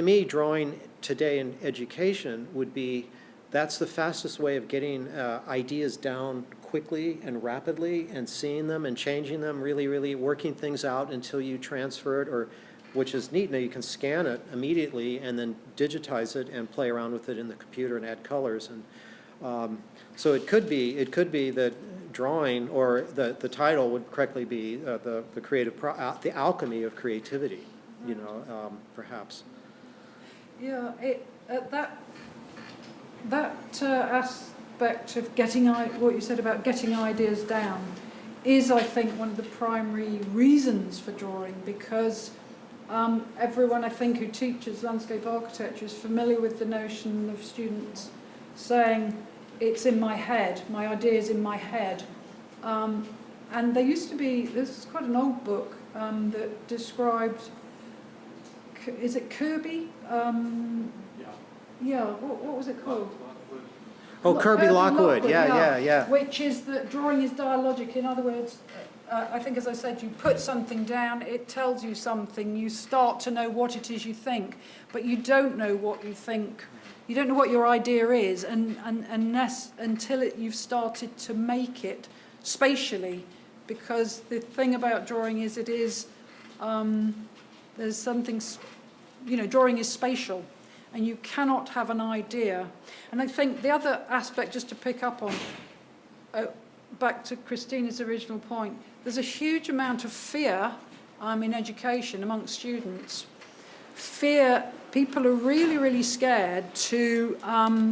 me, drawing today in education would be, that's the fastest way of getting ideas down quickly and rapidly and seeing them and changing them, really, really working things out until you transfer it, which is neat. Now you can scan it immediately and then digitize it and play around with it in the computer and add colors. And so it could be that drawing, or the title would correctly be the the alchemy of creativity, perhaps. Yeah, that aspect of what you said about getting ideas down is, I think, one of the primary reasons for drawing, because everyone, I think, who teaches landscape architecture is familiar with the notion of students saying, it's in my head, my idea is in my head. And there used to be, this is quite an old book that described, is it Kirby? Yeah, what was it called? Oh, Kirby Lockwood. Yeah. Which is that drawing is dialogic. In other words, I think, as I said, you put something down, it tells you something, you start to know what it is you think, but you don't know what you think. You don't know what your idea is until you've started to make it spatially, because the thing about drawing is there's something, drawing is spatial, and you cannot have an idea. And I think the other aspect, just to pick up on, back to Christina's original point, there's a huge amount of fear in education amongst students. Fear, people are really, really scared to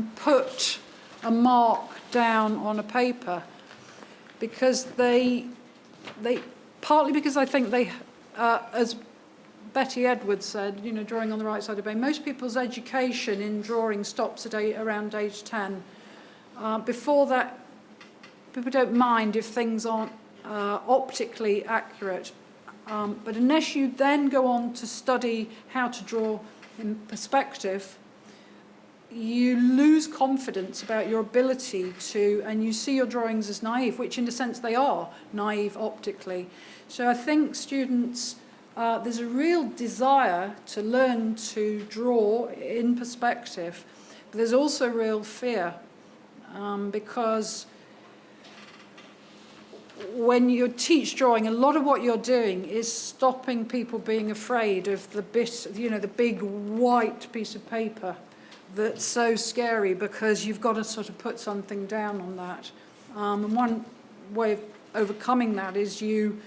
put a mark down on a paper because they partly because I think they, as Betty Edwards said, drawing on the right side of the brain, most people's education in drawing stops at around age 10. Before that, people don't mind if things aren't optically accurate. But unless you then go on to study how to draw in perspective, you lose confidence about your ability to, and you see your drawings as naive, which in a sense they are naive optically. So I think students, there's a real desire to learn to draw in perspective, but there's also real fear because when you teach drawing, a lot of what you're doing is stopping people being afraid of the the big white piece of paper that's so scary because you've got to sort of put something down on that. And one way of overcoming that is you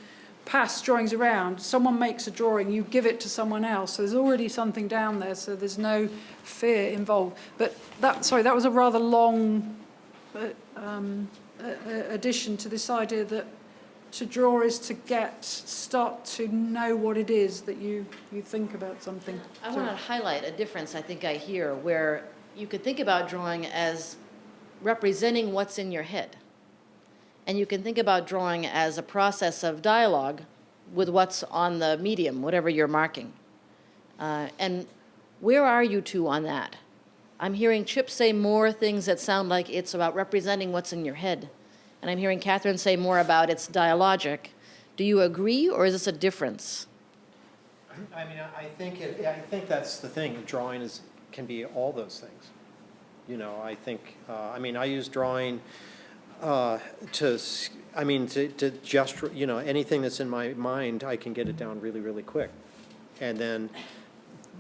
pass drawings around. Someone makes a drawing, you give it to someone else. So there's already something down there, so there's no fear involved. But that was a rather long addition to this idea that to draw is to start to know what it is that you think about something. I want to highlight a difference I think I hear where you could think about drawing as representing what's in your head. And you can think about drawing as a process of dialogue with what's on the medium, whatever you're marking. And where are you two on that? I'm hearing Chip say more things that sound like it's about representing what's in your head. And I'm hearing Catherine say more about it's dialogic. Do you agree, or is this a difference? I mean, I think that's the thing. Drawing can be all those things. I think, I use drawing to just, anything that's in my mind, I can get it down really, really quick. And then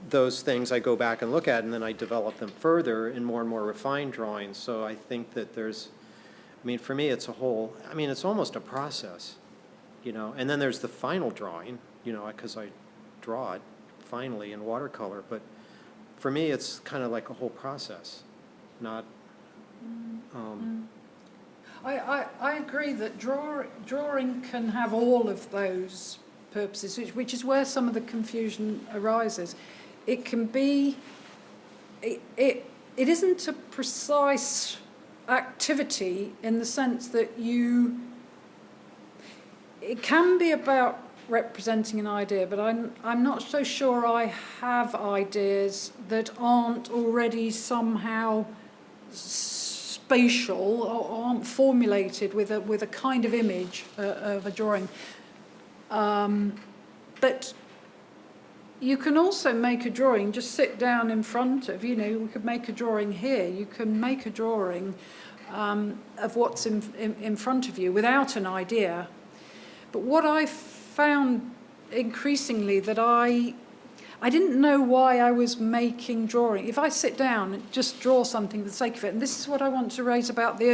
those things I go back and look at, and then I develop them further in more and more refined drawings. So I think that for me, it's it's almost a process, and then there's the final drawing, because I draw it finally in watercolor. But for me, it's kind of like a whole process, not... I agree that drawing can have all of those purposes, which is where some of the confusion arises. It can be, it isn't a precise activity in the sense that it can be about representing an idea, but I'm not so sure I have ideas that aren't already somehow spatial or aren't formulated with a kind of image of a drawing. But you can also make a drawing, just sit down in front of, we could make a drawing here. You can make a drawing of what's in front of you without an idea. But what I found increasingly that I didn't know why I was making drawing. If I sit down and just draw something for the sake of it, and this is what I want to raise about the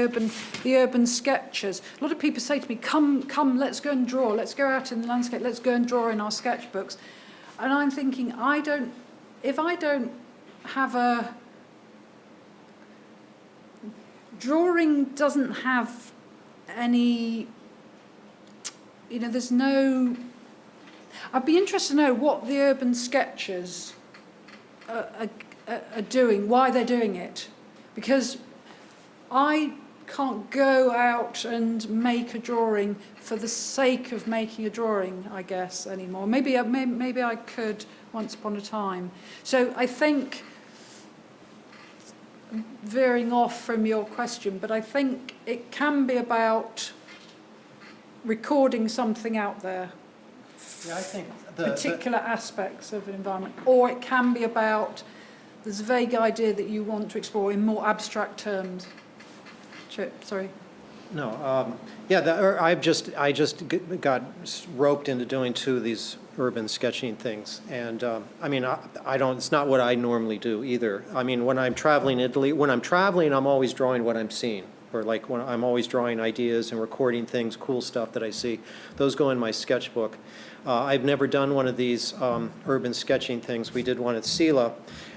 urban sketches. A lot of people say to me, come, let's go and draw. Let's go out in the landscape. Let's go and draw in our sketchbooks. And I'm thinking, if I don't have a... Drawing doesn't have any... there's no... I'd be interested to know what the urban sketchers are doing, why they're doing it. Because I can't go out and make a drawing for the sake of making a drawing, I guess, anymore. Maybe I could once upon a time. So I think, veering off from your question, but I think it can be about recording something out there, Yeah, I think particular aspects of an environment, or it can be about this vague idea that you want to explore in more abstract terms. Chip, sorry. No, yeah, I just got roped into doing 2 of these urban sketching things, and I mean, I don't. It's not what I normally do either. I mean, when I'm traveling Italy, I'm always drawing what I'm seeing, or like when I'm always drawing ideas and recording things, cool stuff that I see. Those go in my sketchbook. I've never done one of these urban sketching things. We did one at Sila.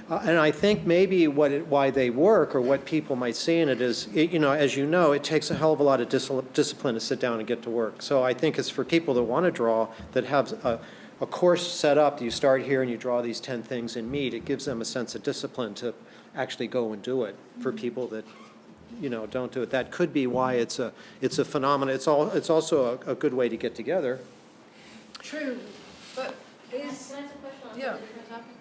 And I think maybe why they work, or what people might see in it is, as you know, it takes a hell of a lot of discipline to sit down and get to work. So I think it's for people that want to draw, that have a course set up. You start here and you draw these 10 things and meet. It gives them a sense of discipline to actually go and do it. For people that, don't do it, that could be why it's a phenomenon. It's also a good way to get together. True, but Can I ask a question on yeah. a different topic?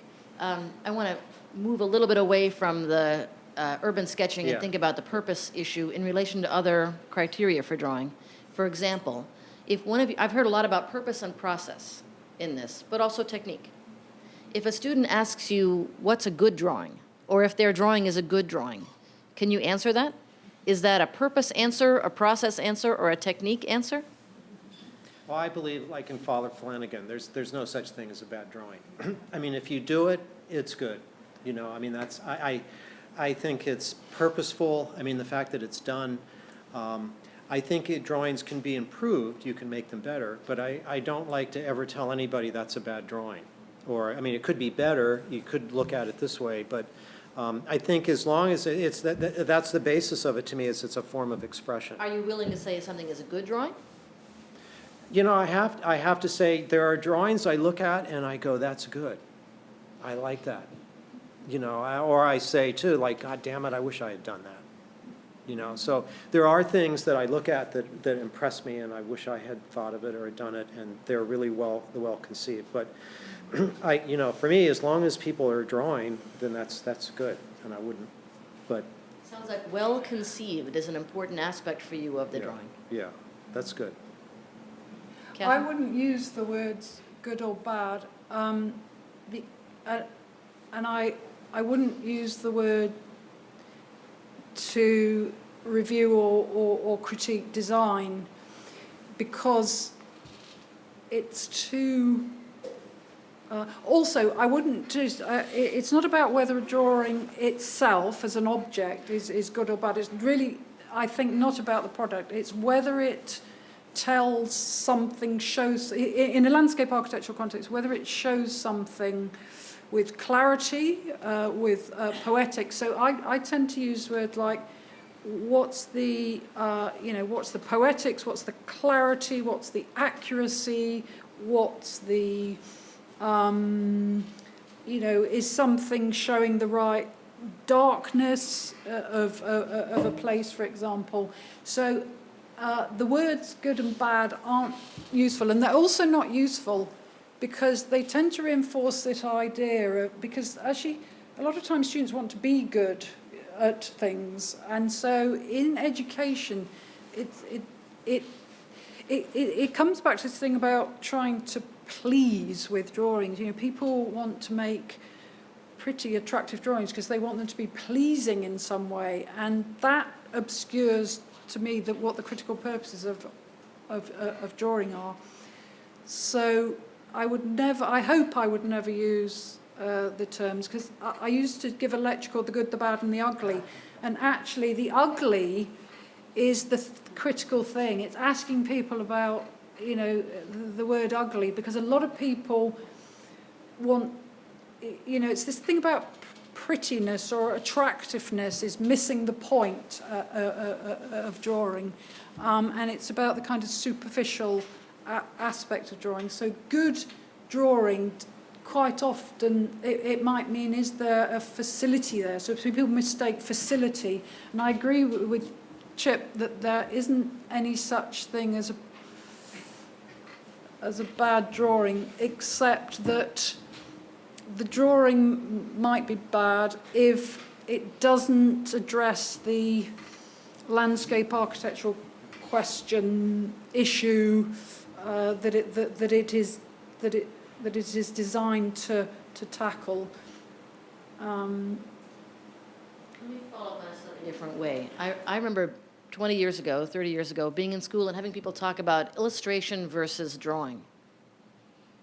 I want to move a little bit away from the urban sketching and Yeah. think about the purpose issue in relation to other criteria for drawing. For example, if one of you, I've heard a lot about purpose and process in this, but also technique. If a student asks you what's a good drawing, or if their drawing is a good drawing, can you answer that? Is that a purpose answer, a process answer, or a technique answer? Well, I believe, like in Father Flanagan, there's no such thing as a bad drawing. I mean, if you do it, it's good. I mean, I think it's purposeful. I mean, the fact that it's done. I think drawings can be improved. You can make them better. But I don't like to ever tell anybody that's a bad drawing. Or, I mean, it could be better. You could look at it this way. But I think as long as that's the basis of it to me, is it's a form of expression. Are you willing to say something is a good drawing? I have to say, there are drawings I look at and I go, that's good. I like that. Or I say too, like, God damn it, I wish I had done that. So there are things that I look at that impress me, and I wish I had thought of it or had done it, and they're really well conceived. But for me, as long as people are drawing, then that's good, and I wouldn't. But Sounds like well conceived is an important aspect for you of the drawing. Yeah, that's good. I Catherine? wouldn't use the words good or bad, and I wouldn't use the word to review or critique design, because it's too. Also, I wouldn't just. It's not about whether a drawing itself as an object is good or bad. It's really, I think, not about the product. It's whether it tells something, shows, in a landscape architectural context, whether it shows something with clarity, with poetic. So I tend to use words like, what's the poetics, what's the clarity, what's the accuracy, what's the, is something showing the right darkness of a place, for example. So the words good and bad aren't useful, and they're also not useful because they tend to reinforce this idea of, because actually a lot of times students want to be good at things, and so in education it comes back to this thing about trying to please with drawings. People want to make pretty attractive drawings because they want them to be pleasing in some way, and that obscures to me what the critical purposes of drawing are. So I hope I would never use the terms, because I used to give a lecture called The Good, the Bad and the Ugly, and actually the ugly is the critical thing. It's asking people about, the word ugly, because a lot of people want, it's this thing about prettiness or attractiveness is missing the point of drawing, and it's about the kind of superficial aspect of drawing. So good drawing, quite often it might mean, is there a facility there? So people mistake facility, and I agree with Chip that there isn't any such thing as a bad drawing, except that the drawing might be bad if it doesn't address the landscape architectural question, issue that it is designed to tackle. Let me follow up in a slightly different way. I remember 20 years ago, 30 years ago, being in school and having people talk about illustration versus drawing.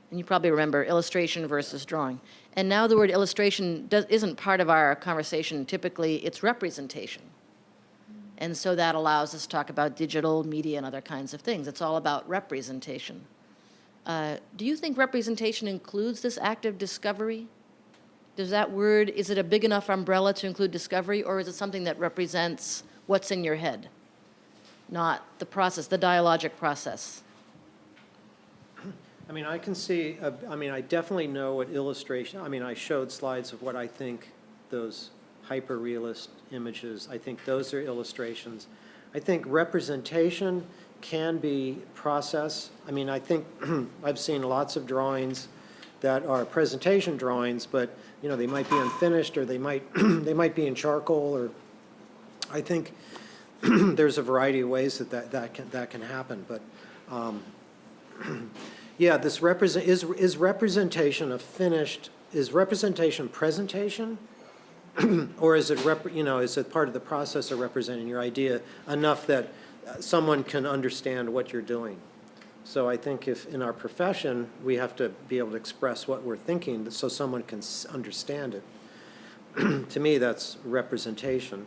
And you probably remember illustration versus drawing. And now the word illustration isn't part of our conversation. Typically, it's representation. And so that allows us to talk about digital media and other kinds of things. It's all about representation. Do you think representation includes this act of discovery? Does that word, is it a big enough umbrella to include discovery, or is it something that represents what's in your head, not the process, the dialogic process? I mean, I can see, I definitely know what illustration, I showed slides of what I think those hyper-realist images, I think those are illustrations. I think representation can be process. I think I've seen lots of drawings that are presentation drawings, but they might be unfinished, or they might they might be in charcoal, or I think there's a variety of ways that can happen. But yeah, this is representation a finished, is representation presentation, or is it is it part of the process of representing your idea enough that someone can understand what you're doing? So I think if in our profession we have to be able to express what we're thinking so someone can understand it. To me, that's representation.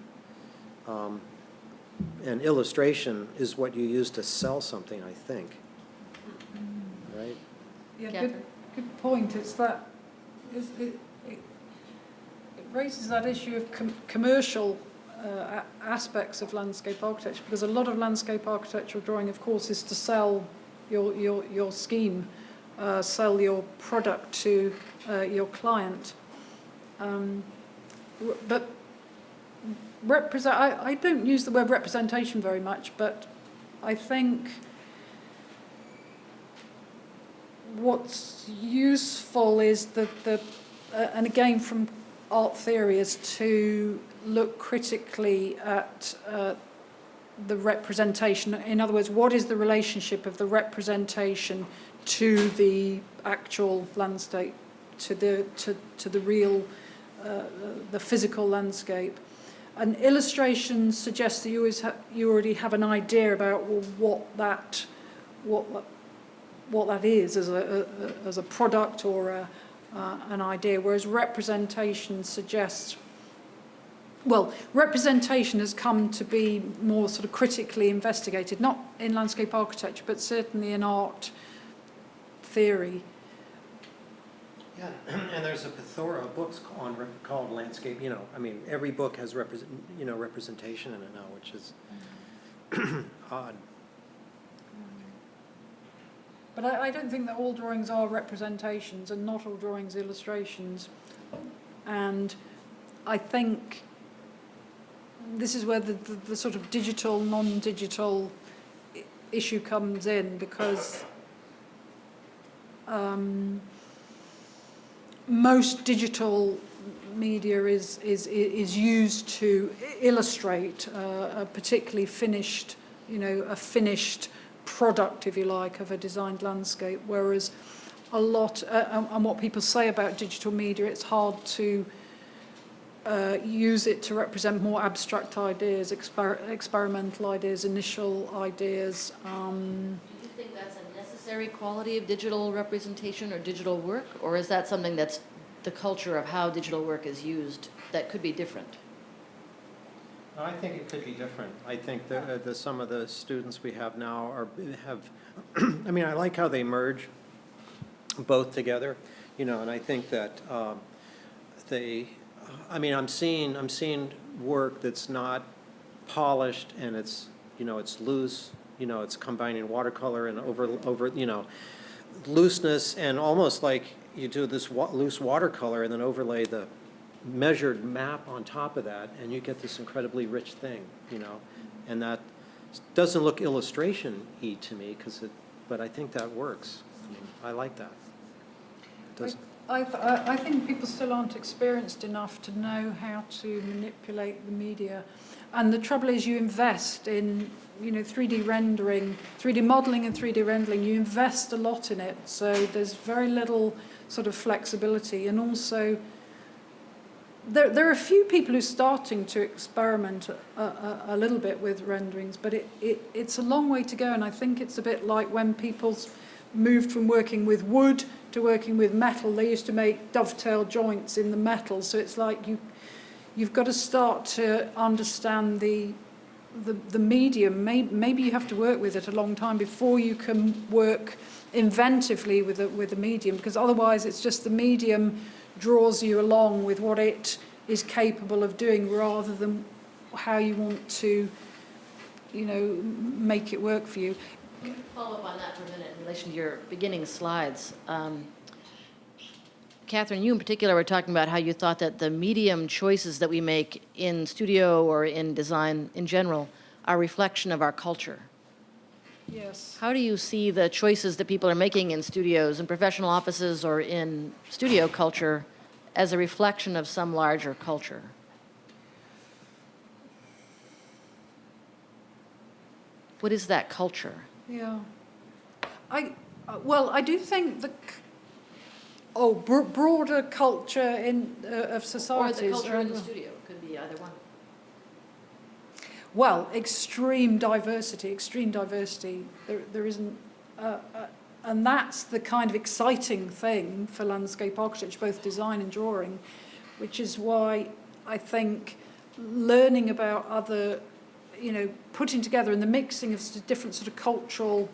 And illustration is what you use to sell something, I think. Right? Yeah, good point. It's that it raises that issue of commercial aspects of landscape architecture, because a lot of landscape architectural drawing, of course, is to sell your scheme, sell your product to your client. But I don't use the word representation very much, but I think what's useful is and again from art theory, is to look critically at the representation. In other words, what is the relationship of the representation to the actual landscape, to the real, the physical landscape? An illustration suggests that you already have an idea about what that is as a product or an idea, whereas representation suggests, well, representation has come to be more sort of critically investigated, not in landscape architecture, but certainly in art theory. Yeah, and there's a plethora of books called landscape. Every book has representation in it now, which is odd. But I don't think that all drawings are representations, and not all drawings illustrations. And I think this is where the sort of digital, non-digital issue comes in, because most digital media is used to illustrate a particularly finished, a finished product, if you like, of a designed landscape, whereas a lot, and what people say about digital media, it's hard to use it to represent more abstract ideas, experimental ideas, initial ideas. Do you think that's a necessary quality of digital representation or digital work, or is that something that's the culture of how digital work is used that could be different? I think it could be different. I think some of the students we have now have. I like how they merge both together, and I think that I'm seeing work that's not polished, and it's it's loose, it's combining watercolor and over looseness, and almost like you do this loose watercolor and then overlay the measured map on top of that, and you get this incredibly rich thing, and that doesn't look illustration-y to me, but I think that works. I like that. It doesn't. I think people still aren't experienced enough to know how to manipulate the media. And the trouble is you invest in, 3D rendering, 3D modelling and 3D rendering, you invest a lot in it. So there's very little sort of flexibility. And also, there are a few people who are starting to experiment a little bit with renderings, but it's a long way to go. And I think it's a bit like when people moved from working with wood to working with metal. They used to make dovetail joints in the metal, so it's like you've got to start to understand the medium. Maybe you have to work with it a long time before you can work inventively with the medium, because otherwise it's just the medium draws you along with what it is capable of doing rather than how you want to, make it work for you. Follow up on that for a minute in relation to your beginning slides. Catherine, you in particular were talking about how you thought that the medium choices that we make in studio or in design in general are a reflection of our culture. Yes. How do you see the choices that people are making in studios, in professional offices, or in studio culture as a reflection of some larger culture? What is that culture? Yeah. I do think broader culture of societies. Or the culture in the studio. It could be either one. Well, extreme diversity. There isn't, and that's the kind of exciting thing for landscape architecture, both design and drawing, which is why I think learning about other, putting together and the mixing of different sort of cultural,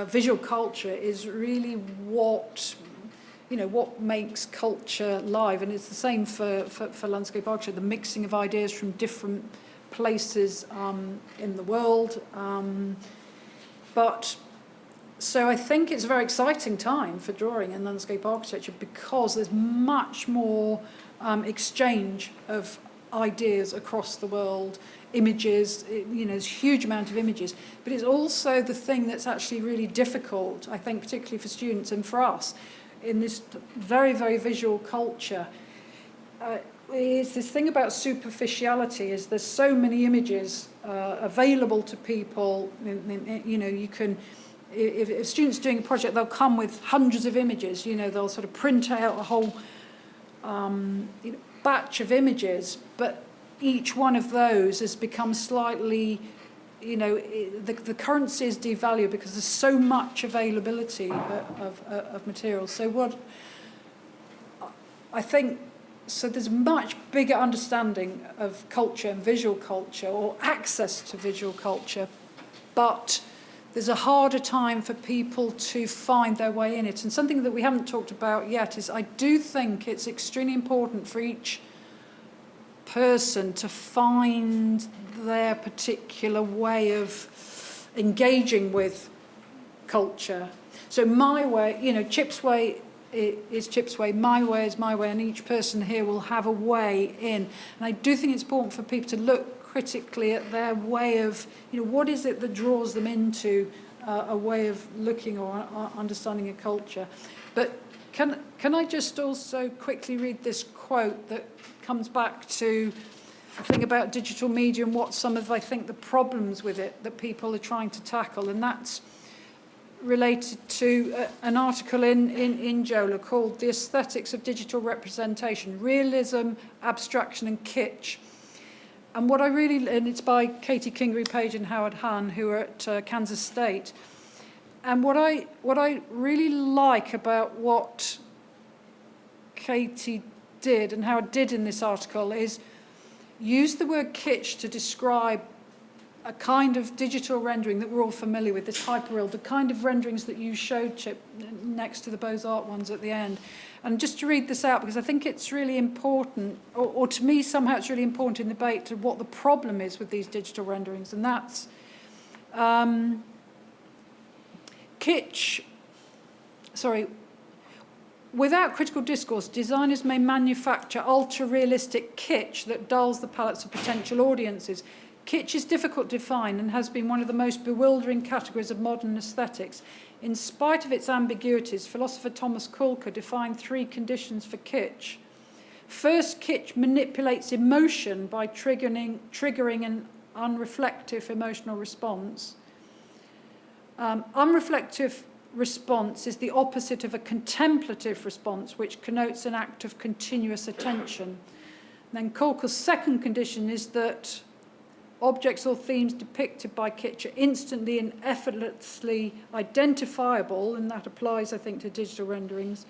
visual culture is really what makes culture live. And it's the same for landscape architecture, the mixing of ideas from different places in the world. So I think it's a very exciting time for drawing and landscape architecture because there's much more exchange of ideas across the world, images, there's a huge amount of images. But it's also the thing that's actually really difficult, I think, particularly for students and for us, in this very, very visual culture. Is this thing about superficiality, is there's so many images available to people. You can, if students are doing a project, they'll come with hundreds of images. They'll sort of print out a whole batch of images, but each one of those has become slightly, the currency is devalued because there's so much availability of materials. So what I think, so there's much bigger understanding of culture and visual culture, or access to visual culture, but there's a harder time for people to find their way in it. And something that we haven't talked about yet is I do think it's extremely important for each person to find their particular way of engaging with culture. So my way, Chip's way is Chip's way, my way is my way, and each person here will have a way in. And I do think it's important for people to look critically at their way of, what is it that draws them into a way of looking or understanding a culture. But can I just also quickly read this quote that comes back to the thing about digital media and what some of, I think, the problems with it that people are trying to tackle, and that's related to an article in JOLA called The Aesthetics of Digital Representation, Realism, Abstraction and Kitsch. And and it's by Katie Kingery-Page and Howard Hahn, who are at Kansas State. And what I really like about what Katie did and Howard did in this article is use the word kitsch to describe a kind of digital rendering that we're all familiar with, this hyperreal, the kind of renderings that you showed, Chip, next to the Beaux-Arts ones at the end. And just to read this out, because I think it's really important, or to me somehow it's really important in debate to what the problem is with these digital renderings, and that's without critical discourse, designers may manufacture ultra-realistic kitsch that dulls the palates of potential audiences. Kitsch is difficult to define and has been one of the most bewildering categories of modern aesthetics. In spite of its ambiguities, philosopher Thomas Kuhlke defined 3 conditions for kitsch. First, kitsch manipulates emotion by triggering an unreflective emotional response. Unreflective response is the opposite of a contemplative response, which connotes an act of continuous attention. Then Kuhlke's second condition is that objects or themes depicted by kitsch are instantly and effortlessly identifiable, and that applies, I think, to digital renderings.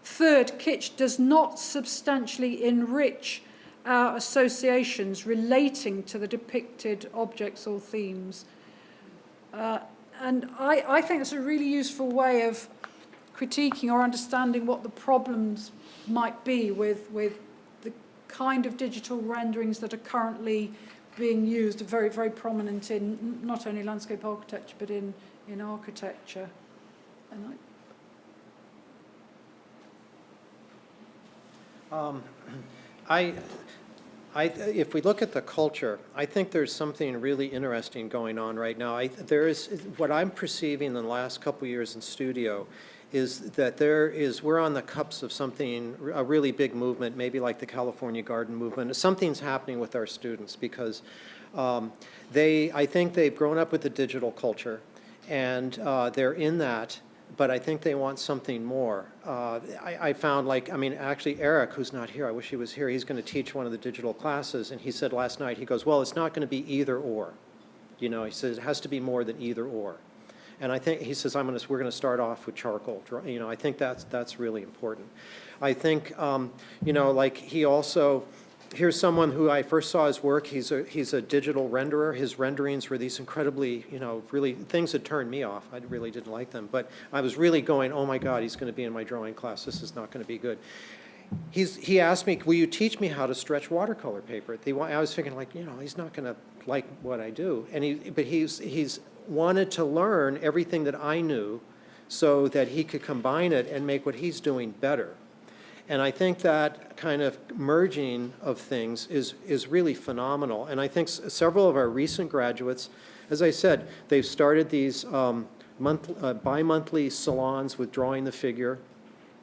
Third, kitsch does not substantially enrich our associations relating to the depicted objects or themes. And I think it's a really useful way of critiquing or understanding what the problems might be with the kind of digital renderings that are currently being used, are very, very prominent in not only landscape architecture, but in architecture. And if we look at the culture, I think there's something really interesting going on right now. There is what I'm perceiving in the last couple of years in studio is that we're on the cusp of something, a really big movement, maybe like the California Garden movement. Something's happening with our students because I think they've grown up with the digital culture and they're in that. But I think they want something more. I found actually Eric, who's not here, I wish he was here, he's going to teach one of the digital classes, and he said last night, he goes, well, it's not going to be either or. You know, he says it has to be more than either or. And I think, he says, we're going to start off with charcoal. You know, I think that's really important. I think, you know, like he also, here's someone who I first saw his work. He's a digital renderer. His renderings were these incredibly, you know, really things that turned me off. I really didn't like them. But I was really going, oh my God, he's going to be in my drawing class. This is not going to be good. He asked me, will you teach me how to stretch watercolor paper? I was thinking, like, you know, he's not going to like what I do. But he's wanted to learn everything that I knew so that he could combine it and make what he's doing better. And I think that kind of merging of things is really phenomenal. And I think several of our recent graduates, as I said, they've started these bi-monthly salons with drawing the figure.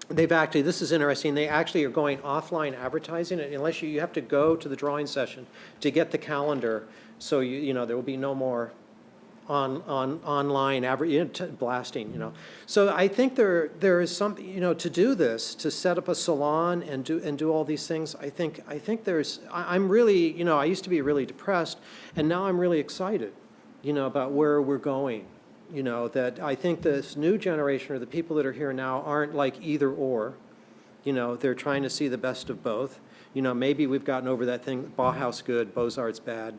They've actually, this is interesting, they actually are going offline advertising it, unless you have to go to the drawing session to get the calendar. So, you know, there will be no more online blasting, you know. So I think there is some, you know, to do this, to set up a salon and do all these things. I think I'm really, you know, I used to be really depressed, and now I'm really excited, you know, about where we're going. You know, that I think this new generation, or the people that are here now, aren't like either or. You know, they're trying to see the best of both. You know, maybe we've gotten over that thing, Bauhaus good, Beaux-Arts bad.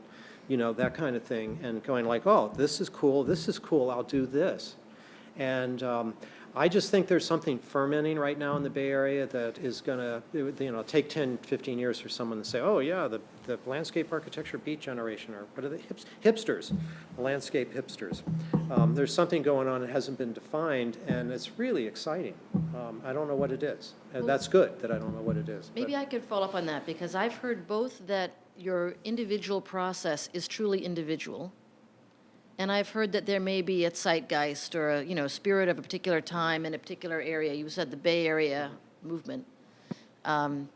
You know, that kind of thing, and going like, oh, this is cool, I'll do this. And I just think there's something fermenting right now in the Bay Area that is going to, you know, take 10, 15 years for someone to say, oh yeah, the landscape architecture beat generation, or what are they, hipsters, landscape hipsters. There's something going on that hasn't been defined, and it's really exciting. I don't know what it is. And that's good that I don't know what it is. Maybe I could follow up on that, because I've heard both that your individual process is truly individual, and I've heard that there may be a zeitgeist or a, you know, spirit of a particular time in a particular area. You said the Bay Area movement. And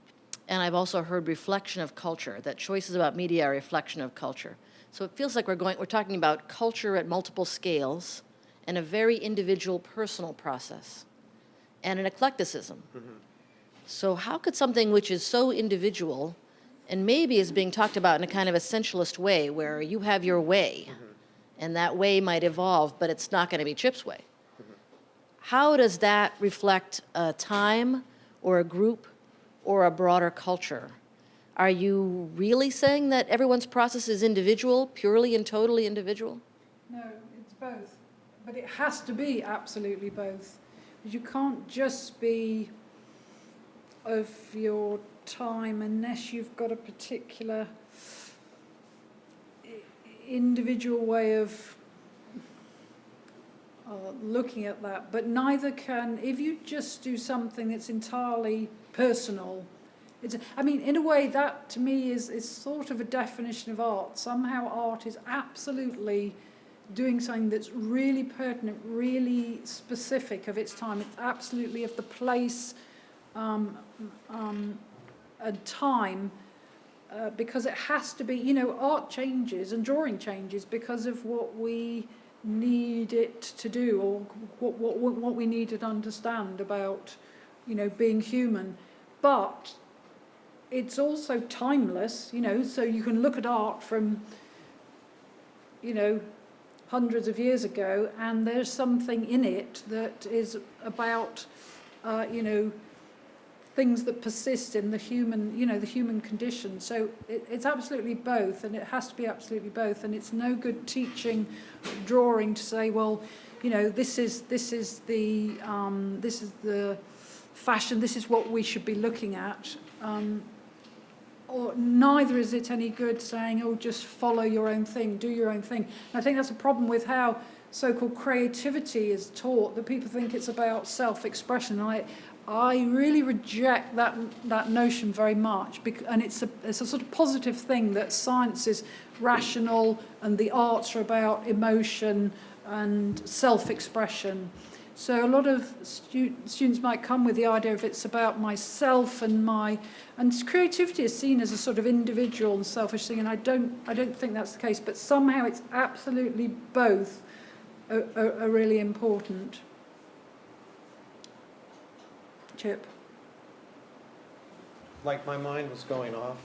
I've also heard reflection of culture, that choices about media are a reflection of culture. So it feels like we're talking about culture at multiple scales and a very individual personal process and an eclecticism. Mm-hmm. So how could something which is so individual and maybe is being talked about in a kind of essentialist way, where you have your way, mm-hmm. and that way might evolve, but it's not going to be Chip's way. Mm-hmm. How does that reflect a time or a group or a broader culture? Are you really saying that everyone's process is individual, purely and totally individual? No, it's both. But it has to be absolutely both. You can't just be of your time unless you've got a particular individual way of looking at that. But neither can, if you just do something that's entirely personal, I mean, in a way, that to me is sort of a definition of art. Somehow art is absolutely doing something that's really pertinent, really specific of its time. It's absolutely of the place and time, because it has to be, you know, art changes and drawing changes because of what we need it to do, or what we need to understand about, you know, being human. But it's also timeless, you know, so you can look at art from, you know, hundreds of years ago, and there's something in it that is about, you know, things that persist in the human, you know, the human condition. So it's absolutely both, and it has to be absolutely both. And it's no good teaching drawing to say, well, you know, this is the fashion, this is what we should be looking at. Or neither is it any good saying, oh, just follow your own thing, do your own thing. And I think that's a problem with how so-called creativity is taught, that people think it's about self-expression. I really reject that notion very much, and it's a sort of positive thing that science is rational and the arts are about emotion and self-expression. So a lot of students might come with the idea of it's about myself and creativity is seen as a sort of individual and selfish thing, and I don't think that's the case. But somehow it's absolutely both are really important. Chip. Like my mind was going off.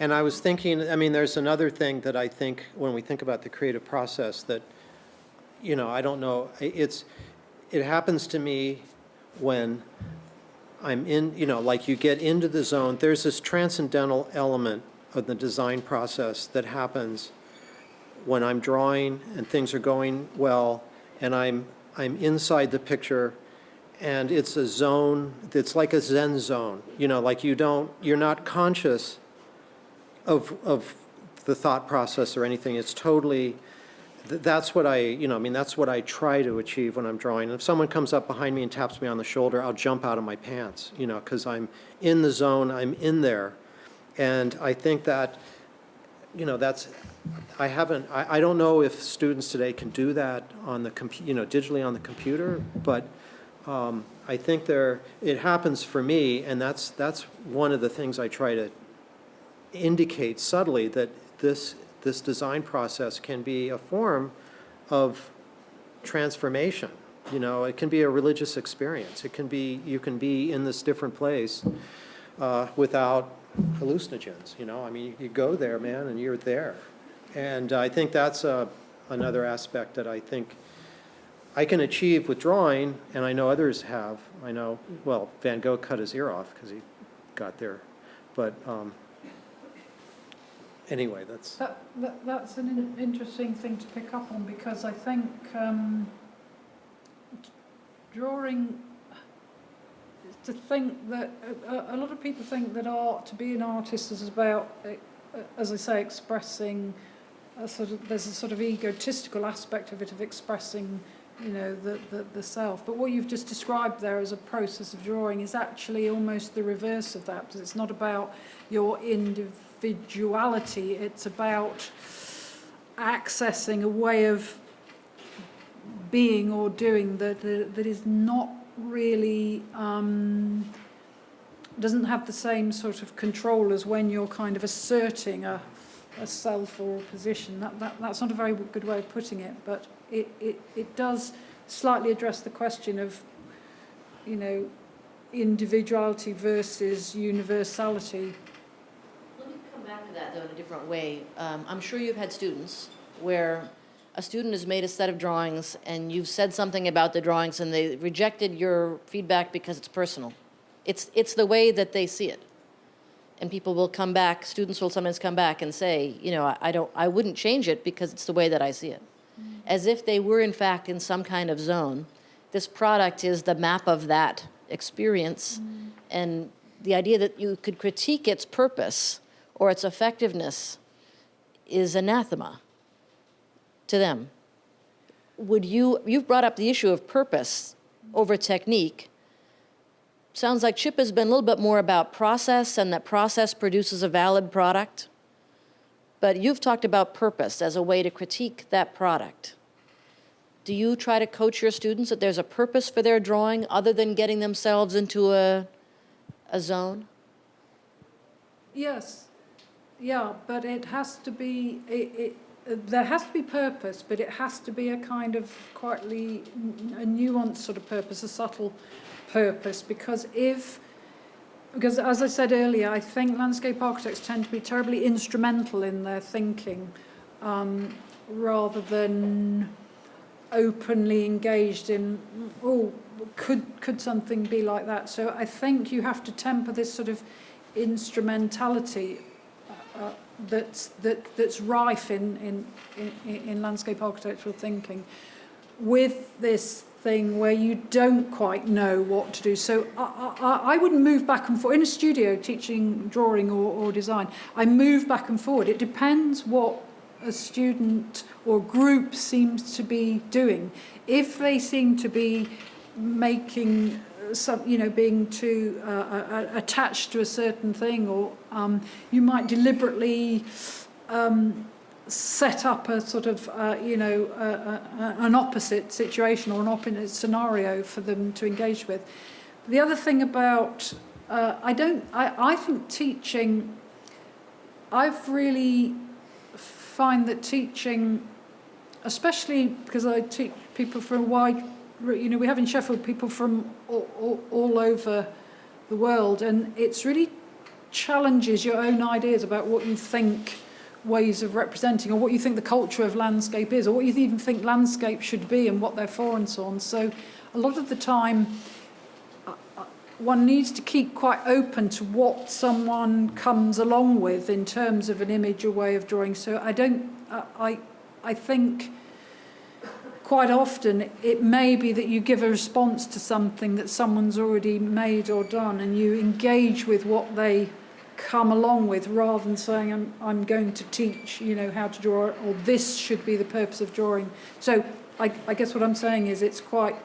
And I was thinking, I mean, there's another thing that I think when we think about the creative process that, you know, I don't know, it happens to me when I'm in, you know, like you get into the zone, there's this transcendental element of the design process that happens when I'm drawing and things are going well, and I'm inside the picture, and it's a zone that's like a Zen zone, you know, like you're not conscious of the thought process or anything. It's totally, that's what that's what I try to achieve when I'm drawing. If someone comes up behind me and taps me on the shoulder, I'll jump out of my pants, you know, because I'm in the zone, I'm in there. And I think that, you know, I don't know if students today can do that on the digitally on the computer, but I think it happens for me, and that's one of the things I try to indicate subtly, that this design process can be a form of transformation. You know, it can be a religious experience. It can be, you can be in this different place without hallucinogens, you know. I mean, you go there, man, and you're there. And I think that's another aspect that I think I can achieve with drawing, and I know others have. I know, well, Van Gogh cut his ear off because he got there. But anyway, that's an interesting thing to pick up on, because I think drawing, to think that a lot of people think that art, to be an artist, is about, as I say, expressing there's a sort of egotistical aspect of it, of expressing, you know, the self. But what you've just described there as a process of drawing is actually almost the reverse of that, because it's not about your individuality, it's about accessing a way of being or doing that is not really, doesn't have the same sort of control as when you're kind of asserting a self or a position. That's not a very good way of putting it, but it does slightly address the question of, you know, individuality versus universality. Let me come back to that, though, in a different way. I'm sure you've had students where a student has made a set of drawings and you've said something about the drawings and they rejected your feedback because it's personal. It's the way that they see it. And people will come back, students will sometimes come back and say, you know, I wouldn't change it because it's the way that I see it. Mm-hmm. As if they were, in fact, in some kind of zone. This product is the map of that experience. Mm-hmm. And the idea that you could critique its purpose or its effectiveness is anathema to them. You've brought up the issue of purpose over technique. sounds like Chip has been a little bit more about process and that process produces a valid product. But you've talked about purpose as a way to critique that product. Do you try to coach your students that there's a purpose for their drawing other than getting themselves into a zone? Yes, yeah, but it has to be, there has to be purpose, but it has to be a kind of quietly, a nuanced sort of purpose, a subtle purpose, because as I said earlier, I think landscape architects tend to be terribly instrumental in their thinking, rather than openly engaged in, oh, could something be like that? So I think you have to temper this sort of instrumentality that's rife in landscape architectural thinking with this thing where you don't quite know what to do. So I wouldn't move back and forth. In a studio teaching drawing or design, I move back and forward. It depends what a student or group seems to be doing. If they seem to be making some, being too attached to a certain thing, or you might deliberately set up a sort of, an opposite situation or an opposite scenario for them to engage with. The other thing about, I think teaching, I've really find that teaching, especially because I teach people from a wide, we have in Sheffield people from all over the world, and it's really challenges your own ideas about what you think ways of representing, or what you think the culture of landscape is, or what you even think landscape should be and what they're for and so on. So a lot of the time one needs to keep quite open to what someone comes along with in terms of an image or way of drawing. So I think quite often it may be that you give a response to something that someone's already made or done, and you engage with what they come along with, rather than saying I'm going to teach how to draw, or this should be the purpose of drawing. So I guess what I'm saying is it's quite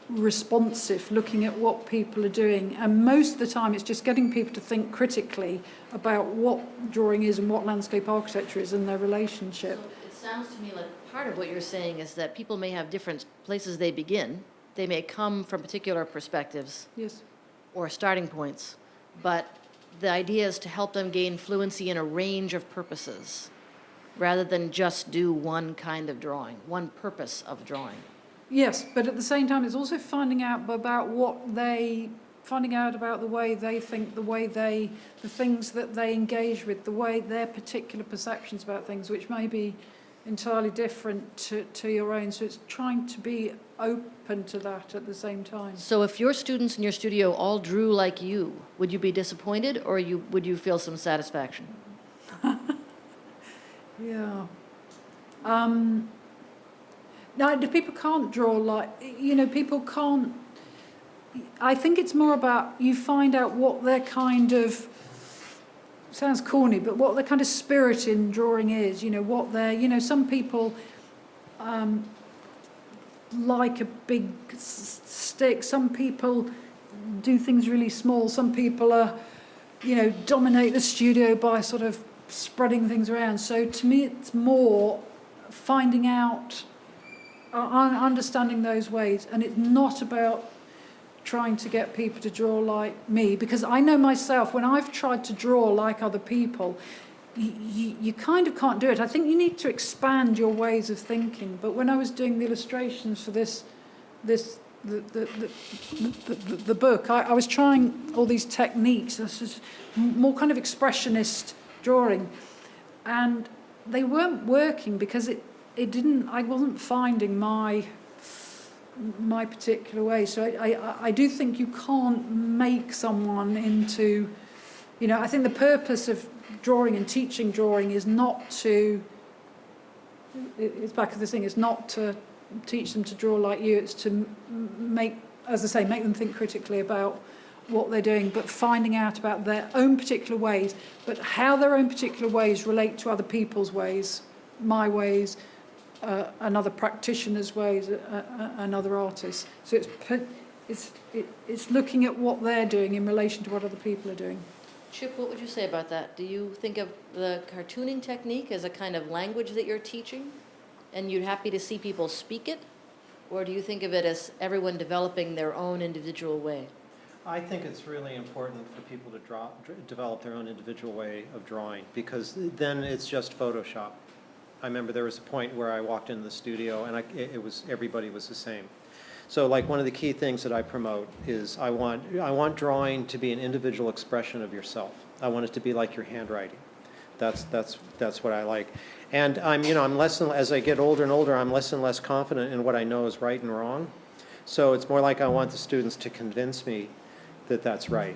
responsive, looking at what people are doing, and most of the time it's just getting people to think critically about what drawing is and what landscape architecture is and their relationship. So it sounds to me like part of what you're saying is that people may have different places they begin. They may come from particular perspectives. Yes. Or starting points, but the idea is to help them gain fluency in a range of purposes rather than just do one kind of drawing, one purpose of drawing. Yes, but at the same time it's also finding out about the way they think, the things that they engage with, the way their particular perceptions about things, which may be entirely different to your own. So it's trying to be open to that at the same time. So if your students in your studio all drew like you, would you be disappointed, or would you feel some satisfaction? Yeah. No, people can't draw like, people can't. I think it's more about you find out what their kind of, sounds corny, but what the kind of spirit in drawing is, what they're, some people like a big stick, some people do things really small, some people are, dominate the studio by sort of spreading things around. So to me it's more finding out, understanding those ways, and it's not about trying to get people to draw like me, because I know myself, when I've tried to draw like other people, you kind of can't do it. I think you need to expand your ways of thinking. But when I was doing the illustrations for the book, I was trying all these techniques. This is more kind of expressionist drawing, and they weren't working because I wasn't finding my particular way. So I do think you can't make someone into, I think the purpose of drawing and teaching drawing is not to, it's back to this thing, it's not to teach them to draw like you, it's to make them think critically about what they're doing, but finding out about their own particular ways, but how their own particular ways relate to other people's ways, my ways, another practitioner's ways, another artist. So it's looking at what they're doing in relation to what other people are doing. Chip, what would you say about that? Do you think of the cartooning technique as a kind of language that you're teaching, and you're happy to see people speak it? Or do you think of it as everyone developing their own individual way? I think it's really important for people to develop their own individual way of drawing, because then it's just Photoshop. I remember there was a point where I walked into the studio and everybody was the same. So like one of the key things that I promote is I want drawing to be an individual expression of yourself. I want it to be like your handwriting. That's what I like. And I'm less and, as I get older and older, I'm less and less confident in what I know is right and wrong. So it's more like I want the students to convince me that that's right,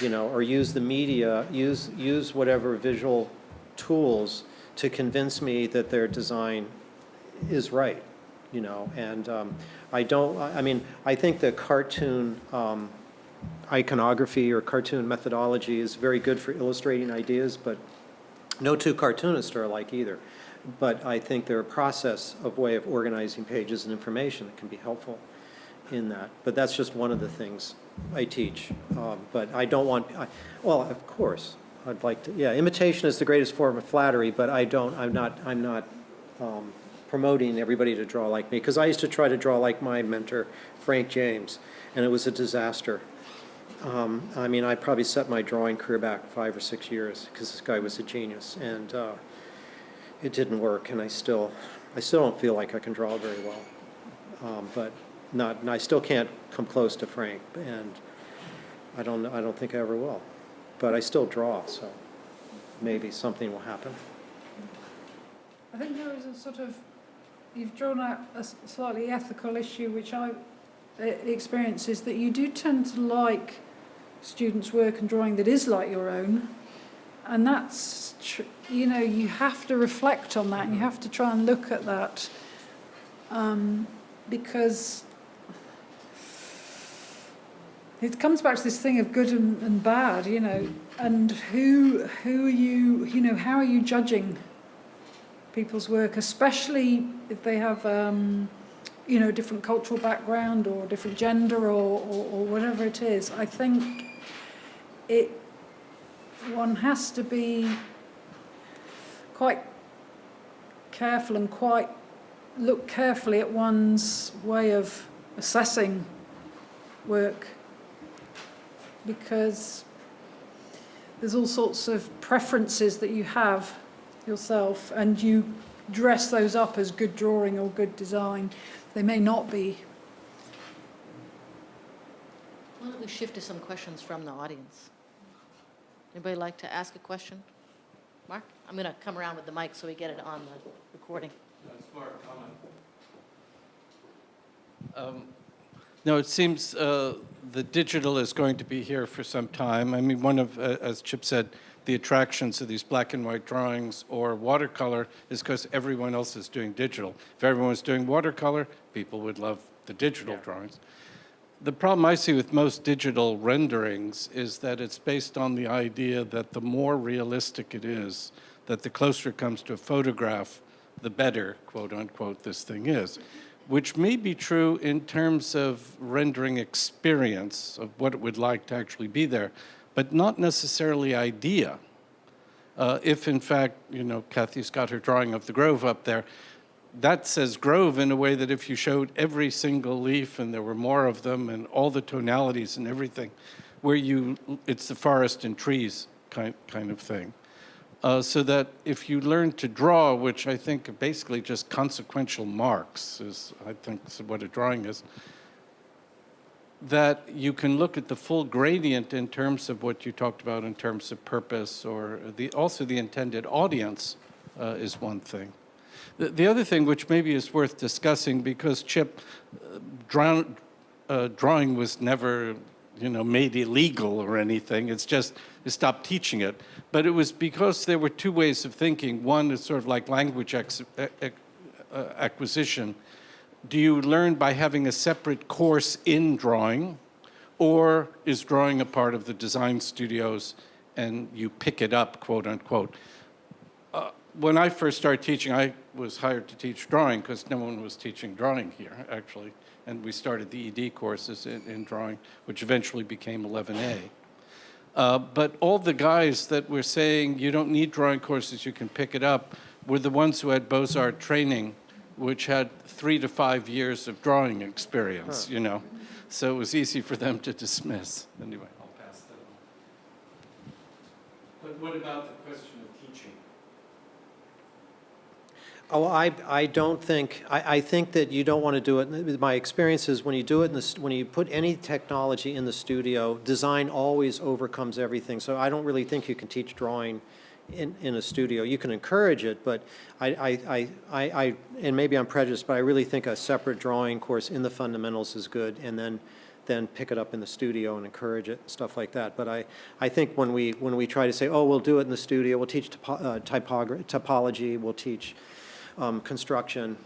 or use the media, use whatever visual tools to convince me that their design is right, and I think the cartoon iconography or cartoon methodology is very good for illustrating ideas, but no two cartoonists are alike either. But I think they're a process of way of organizing pages and information that can be helpful in that. But that's just one of the things I teach. But I don't want, well, of course, I'd like to, yeah, imitation is the greatest form of flattery, but I'm not promoting everybody to draw like me, because I used to try to draw like my mentor, Frank James, and it was a disaster. I probably set my drawing career back 5 or 6 years, because this guy was a genius, and it didn't work, and I still don't feel like I can draw very well. But I still can't come close to Frank, and I don't think I ever will. But I still draw, so maybe something will happen. I think there is a sort of, you've drawn out a slightly ethical issue, which I experience, is that you do tend to like students' work and drawing that is like your own, and that's, you have to reflect on that, and you have to try and look at that, because it comes back to this thing of good and bad, and who are you, how are you judging people's work, especially if they have, a different cultural background or different gender or whatever it is. I think one has to be quite careful and look carefully at one's way of assessing work, because there's all sorts of preferences that you have yourself, and you dress those up as good drawing or good design. They may not be. Why don't we shift to some questions from the audience? Anybody like to ask a question? Mark? I'm going to come around with the mic so we get it on the recording. Smart comment. No, it seems the digital is going to be here for some time. I mean, one of, as Chip said, the attractions of these black and white drawings or watercolor is because everyone else is doing digital. If everyone was doing watercolor, people would love the digital drawings. The problem I see with most digital renderings is that it's based on the idea that the more realistic it is, that the closer it comes to a photograph, the better, quote unquote, this thing is. Which may be true in terms of rendering experience of what it would like to actually be there, but not necessarily idea. If in fact, Kathy's got her drawing of the grove up there, that says grove in a way that if you showed every single leaf and there were more of them and all the tonalities and everything, where it's the forest and trees kind of thing. So that if you learn to draw, which I think are basically just consequential marks, I think is what a drawing is, that you can look at the full gradient in terms of what you talked about in terms of purpose, or also the intended audience is one thing. The other thing, which maybe is worth discussing, because Chip, drawing was never made illegal or anything. It's just they stopped teaching it. But it was because there were two ways of thinking. One is sort of like language acquisition. Do you learn by having a separate course in drawing, or is drawing a part of the design studios and you pick it up, quote unquote? when I first started teaching, I was hired to teach drawing because no one was teaching drawing here, actually. And we started the ED courses in drawing, which eventually became 11A. But all the guys that were saying you don't need drawing courses, you can pick it up, were the ones who had Beaux-Arts training, which had 3 to 5 years of drawing experience, you know. So it was easy for them to dismiss. Anyway, I'll pass that on. But what about the question of teaching? Oh, I don't think, I think that you don't want to do it. My experience is when you do it, when you put any technology in the studio, design always overcomes everything. So I don't really think you can teach drawing in a studio. You can encourage it, but and maybe I'm prejudiced, but I really think a separate drawing course in the fundamentals is good, and then pick it up in the studio and encourage it, stuff like that. But I think when we try to say, oh, we'll do it in the studio, we'll teach topology, we'll teach construction,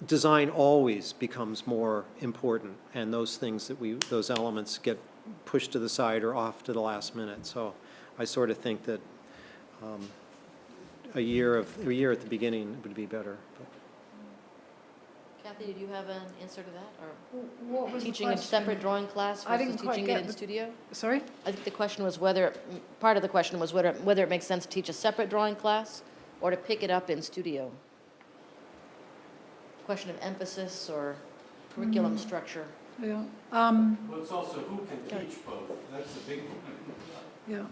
design always becomes more important, and those things those elements get pushed to the side or off to the last minute. So I sort of think that a year at the beginning would be better. But. Kathy, did you have an answer to that, or What was the teaching a question? separate drawing class I versus didn't quite teaching get it in the- studio? Sorry? I think the question was part of the question was whether it makes sense to teach a separate drawing class or to pick it up in studio. Question of emphasis or curriculum structure. Yeah. Well, it's also who can teach both. That's the big one. Yeah.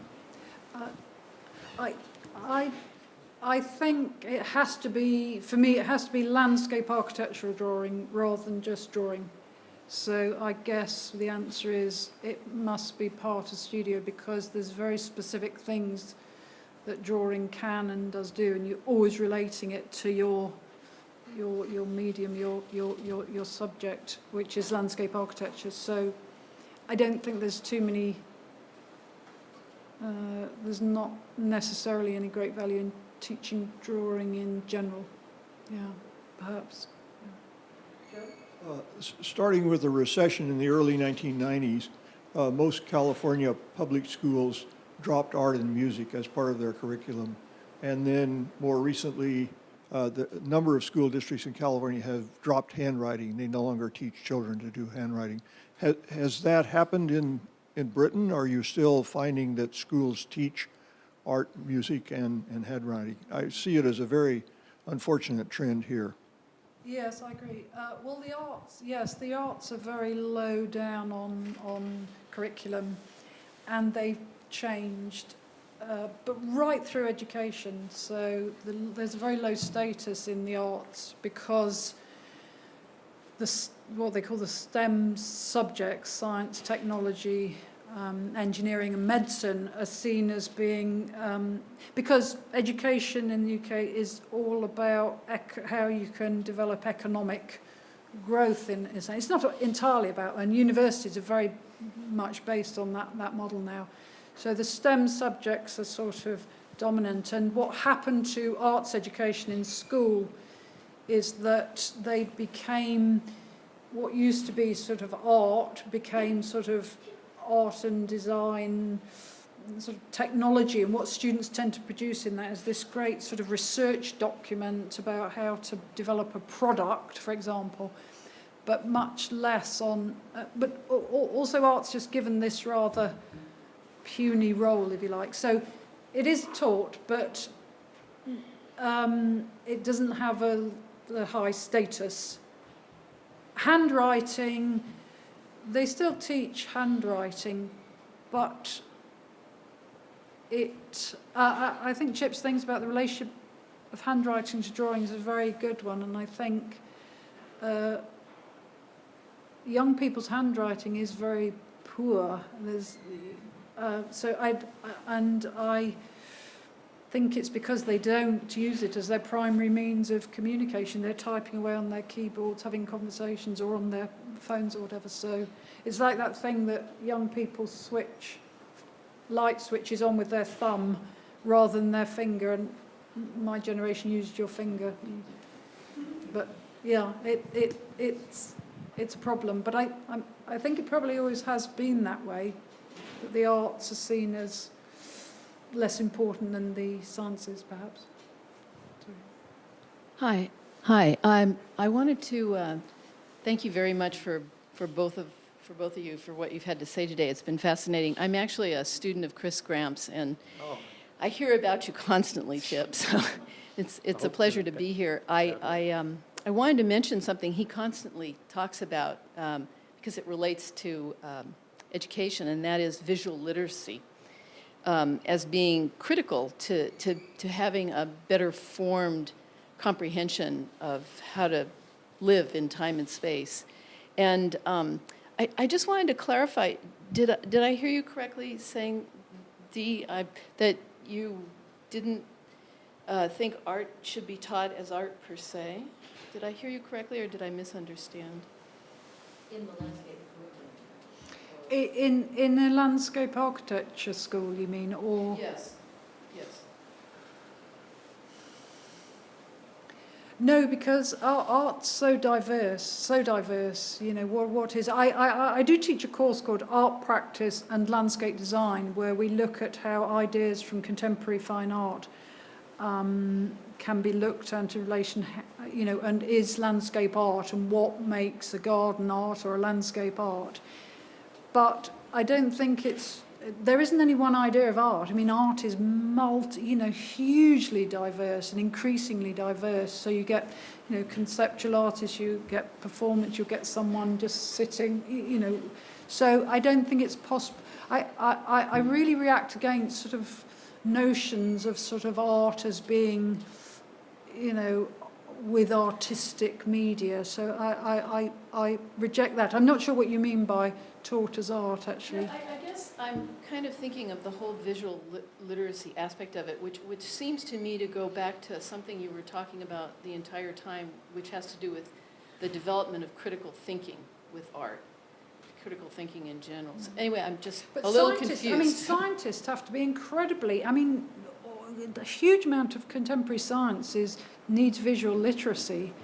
I think it has to be, for me, it has to be landscape architectural drawing rather than just drawing. So I guess the answer is it must be part of studio because there's very specific things that drawing can and does do, and you're always relating it to your medium, your subject, which is landscape architecture. So I don't think there's too many. There's not necessarily any great value in teaching drawing in general. Yeah, perhaps. Starting with the recession in the early 1990s, most California public schools dropped art and music as part of their curriculum. And then more recently, the number of school districts in California have dropped handwriting. They no longer teach children to do handwriting. Has that happened in Britain? Or are you still finding that schools teach art, music, and handwriting? I see it as a very unfortunate trend here. Yes, I agree. Well, the arts, yes, the arts are very low down on curriculum, and they've changed, but right through education. So there's a very low status in the arts because what they call the STEM subjects, science, technology, engineering and medicine, are seen as being, because education in the UK is all about how you can develop economic growth in a sense. It's not entirely about, and universities are very much based on that model now. So the STEM subjects are sort of dominant, and what happened to arts education in school is that they became, what used to be sort of art became sort of art and design, sort of technology, and what students tend to produce in that is this great sort of research document about how to develop a product, for example, but much less on, but also art's just given this rather puny role, if you like. So it is taught, but it doesn't have a high status. Handwriting, they still teach handwriting, but I think Chip's things about the relationship of handwriting to drawing is a very good one, and I think young people's handwriting is very poor. I think it's because they don't use it as their primary means of communication. They're typing away on their keyboards, having conversations, or on their phones or whatever. So it's like that thing that young people light switches on with their thumb rather than their finger, and my generation used your finger. But yeah, it's a problem. But I think it probably always has been that way, that the arts are seen as less important than the sciences, perhaps. Sorry. Hi. I wanted to thank you very much for both of you for what you've had to say today. It's been fascinating. I'm actually a student of Chris Gramps, and I hear about you constantly, Chip. So it's a pleasure to be here. I wanted to mention something he constantly talks about because it relates to education, and that is visual literacy. As being critical to having a better formed comprehension of how to live in time and space. And I just wanted to clarify, did I hear you correctly saying, Dee, that you didn't think art should be taught as art per se? Did I hear you correctly, or did I misunderstand? In the landscape. In a landscape architecture school, you mean, or? Yes. No, because our art's so diverse, you know, what is... I do teach a course called Art Practice and Landscape Design, where we look at how ideas from contemporary fine art can be looked at in relation, you know, and is landscape art, and what makes a garden art or a landscape art. But I don't think there isn't any one idea of art. I mean, art is hugely diverse and increasingly diverse. So you get, you know, conceptual artists, you get performance, you get someone just sitting, you know. So I don't think it's possible. I really react against sort of notions of sort of art as being, you know, with artistic media. So I reject that. I'm not sure what you mean by taught as art, actually. Yeah, I guess I'm kind of thinking of the whole visual literacy aspect of it, which seems to me to go back to something you were talking about the entire time, which has to do with the development of critical thinking with art, critical thinking in general. So anyway, I'm just a little confused. I mean, scientists have to be incredibly... I mean, a huge amount of contemporary science needs visual literacy.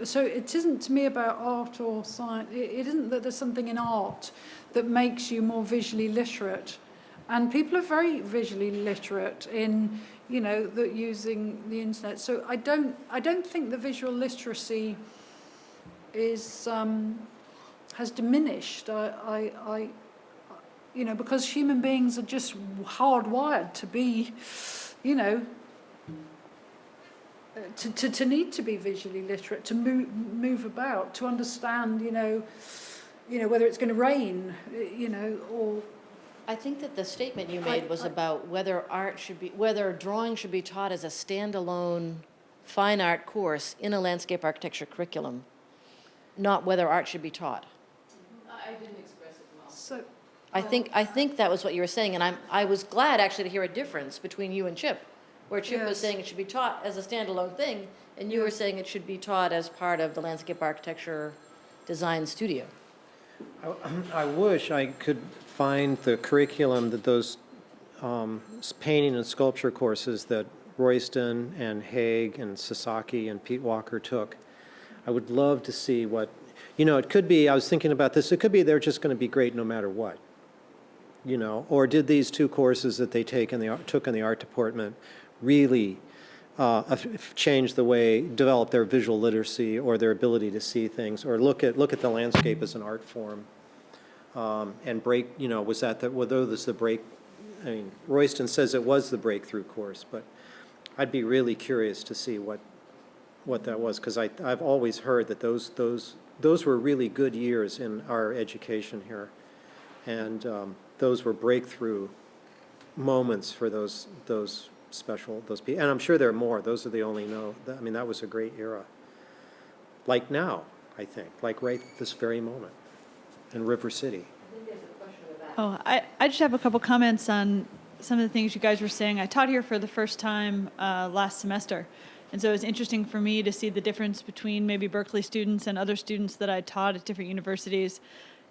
So it isn't to me about art or science. It isn't that there's something in art that makes you more visually literate. And people are very visually literate in, you know, using the internet. So I don't think the visual literacy has diminished. You know, because human beings are just hardwired to be, you know, to need to be visually literate, to move about, to understand, you know, whether it's going to rain, you know, or... I think that the statement you made was about whether drawing should be taught as a standalone fine art course in a landscape architecture curriculum, not whether art should be taught. I didn't express it well. So, I think that was what you were saying, and I was glad actually to hear a difference between you and Chip, where Chip was Yes. saying it should be taught as a standalone thing, and you were saying it should be taught as part of the landscape architecture design studio. I wish I could find the curriculum that those painting and sculpture courses that Royston and Haig and Sasaki and Pete Walker took. I would love to see what, you know, it could be, I was thinking about this, it could be they're just going to be great no matter what, you know, or did these two courses that they took in the art department really change the way, develop their visual literacy or their ability to see things, or look at the landscape as an art form, and break, you know, whether this the break, I mean, Royston says it was the breakthrough course, but I'd be really curious to see what that was, because I've always heard that those were really good years in our education here, and those were breakthrough moments for those people, and I'm sure there are more. Those are the only I mean, that was a great era. Like now, I think, like right this very moment in River City. Oh, I just have a couple comments on some of the things you guys were saying. I taught here for the first time last semester, and so it was interesting for me to see the difference between maybe Berkeley students and other students that I taught at different universities.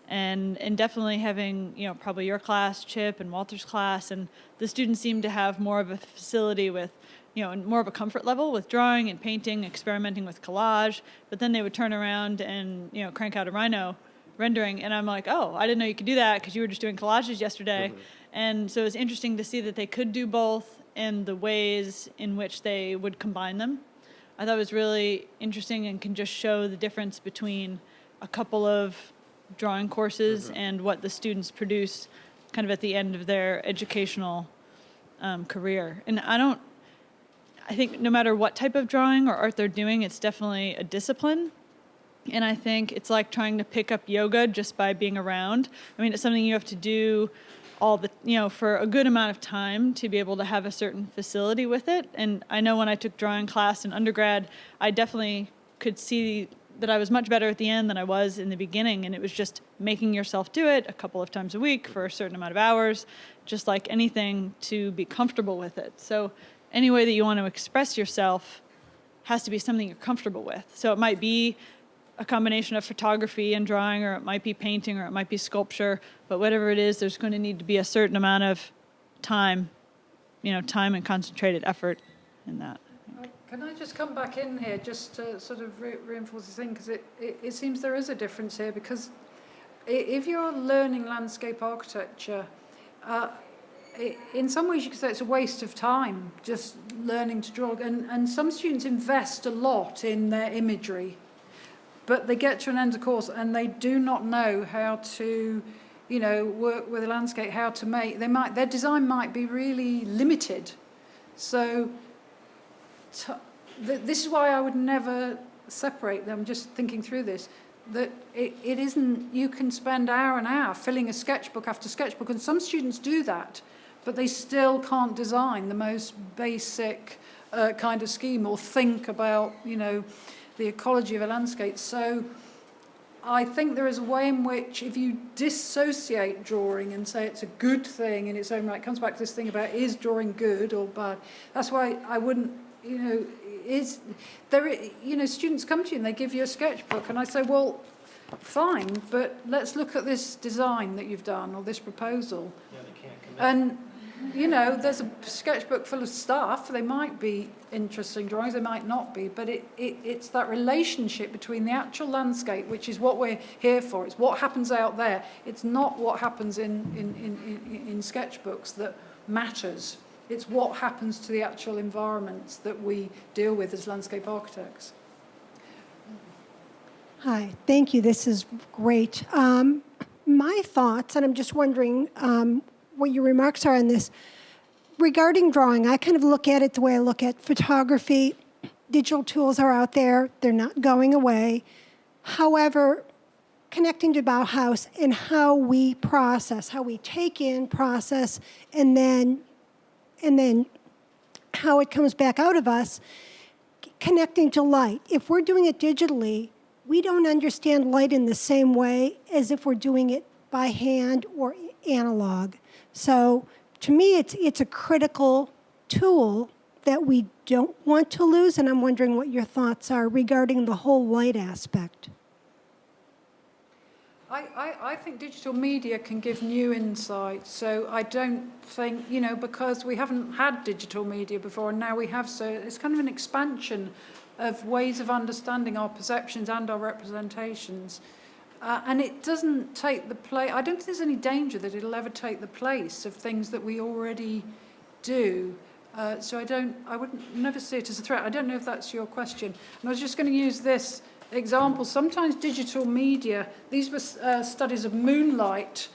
And definitely having, you know, probably your class, Chip, and Walter's class, and the students seem to have more of a facility with, you know, and more of a comfort level with drawing and painting, experimenting with collage, but then they would turn around and, you know, crank out a Rhino rendering, and I'm like, oh, I didn't know you could do that because you were just doing collages yesterday. Mm-hmm. And so it's interesting to see that they could do both, and the ways in which they would combine them. I thought it was really interesting and can just show the difference between a couple of drawing courses and what the students produce kind of at the end of their educational career. And I think no matter what type of drawing or art they're doing, it's definitely a discipline. And I think it's like trying to pick up yoga just by being around. I mean, it's something you have to do for a good amount of time to be able to have a certain facility with it. And I know when I took drawing class in undergrad, I definitely could see that I was much better at the end than I was in the beginning. And it was just making yourself do it a couple of times a week for a certain amount of hours, just like anything, to be comfortable with it. So any way that you want to express yourself has to be something you're comfortable with. So it might be a combination of photography and drawing, or it might be painting, or it might be sculpture, but whatever it is, there's going to need to be a certain amount of time and concentrated effort in that. Can I just come back in here just to sort of reinforce the thing, because it seems there is a difference here, because if you're learning landscape architecture, in some ways you could say it's a waste of time just learning to draw, and some students invest a lot in their imagery, but they get to an end of course and they do not know how to work with a landscape, how to make, their design might be really limited. So this is why I would never separate them, just thinking through this, that it isn't, you can spend hour and hour filling a sketchbook after sketchbook, and some students do that, but they still can't design the most basic kind of scheme or think about, the ecology of a landscape. So I think there is a way in which, if you dissociate drawing and say it's a good thing in its own right, it comes back to this thing about, is drawing good or bad? That's why I wouldn't, students come to you and they give you a sketchbook, and I say, well, fine, but let's look at this design that you've done or this proposal. Yeah, they can't commit. And there's a sketchbook full of stuff. They might be interesting drawings, they might not be, but it's that relationship between the actual landscape, which is what we're here for. It's what happens out there. It's not what happens in sketchbooks that matters. It's what happens to the actual environments that we deal with as landscape architects. Hi, thank you. This is great. My thoughts, and I'm just wondering what your remarks are on this. Regarding drawing, I kind of look at it the way I look at photography. Digital tools are out there. They're not going away. However, connecting to Bauhaus and how we process, how we take in, process, and then how it comes back out of us, connecting to light. If we're doing it digitally, we don't understand light in the same way as if we're doing it by hand or analog. So to me, it's a critical tool that we don't want to lose, and I'm wondering what your thoughts are regarding the whole light aspect. I think digital media can give new insights. So I don't think, because we haven't had digital media before and now we have, so it's kind of an expansion of ways of understanding our perceptions and our representations. And it doesn't take the place, I don't think there's any danger that it'll ever take the place of things that we already do. So I wouldn't never see it as a threat. I don't know if that's your question. And I was just going to use this example. Sometimes digital media, these were studies of moonlight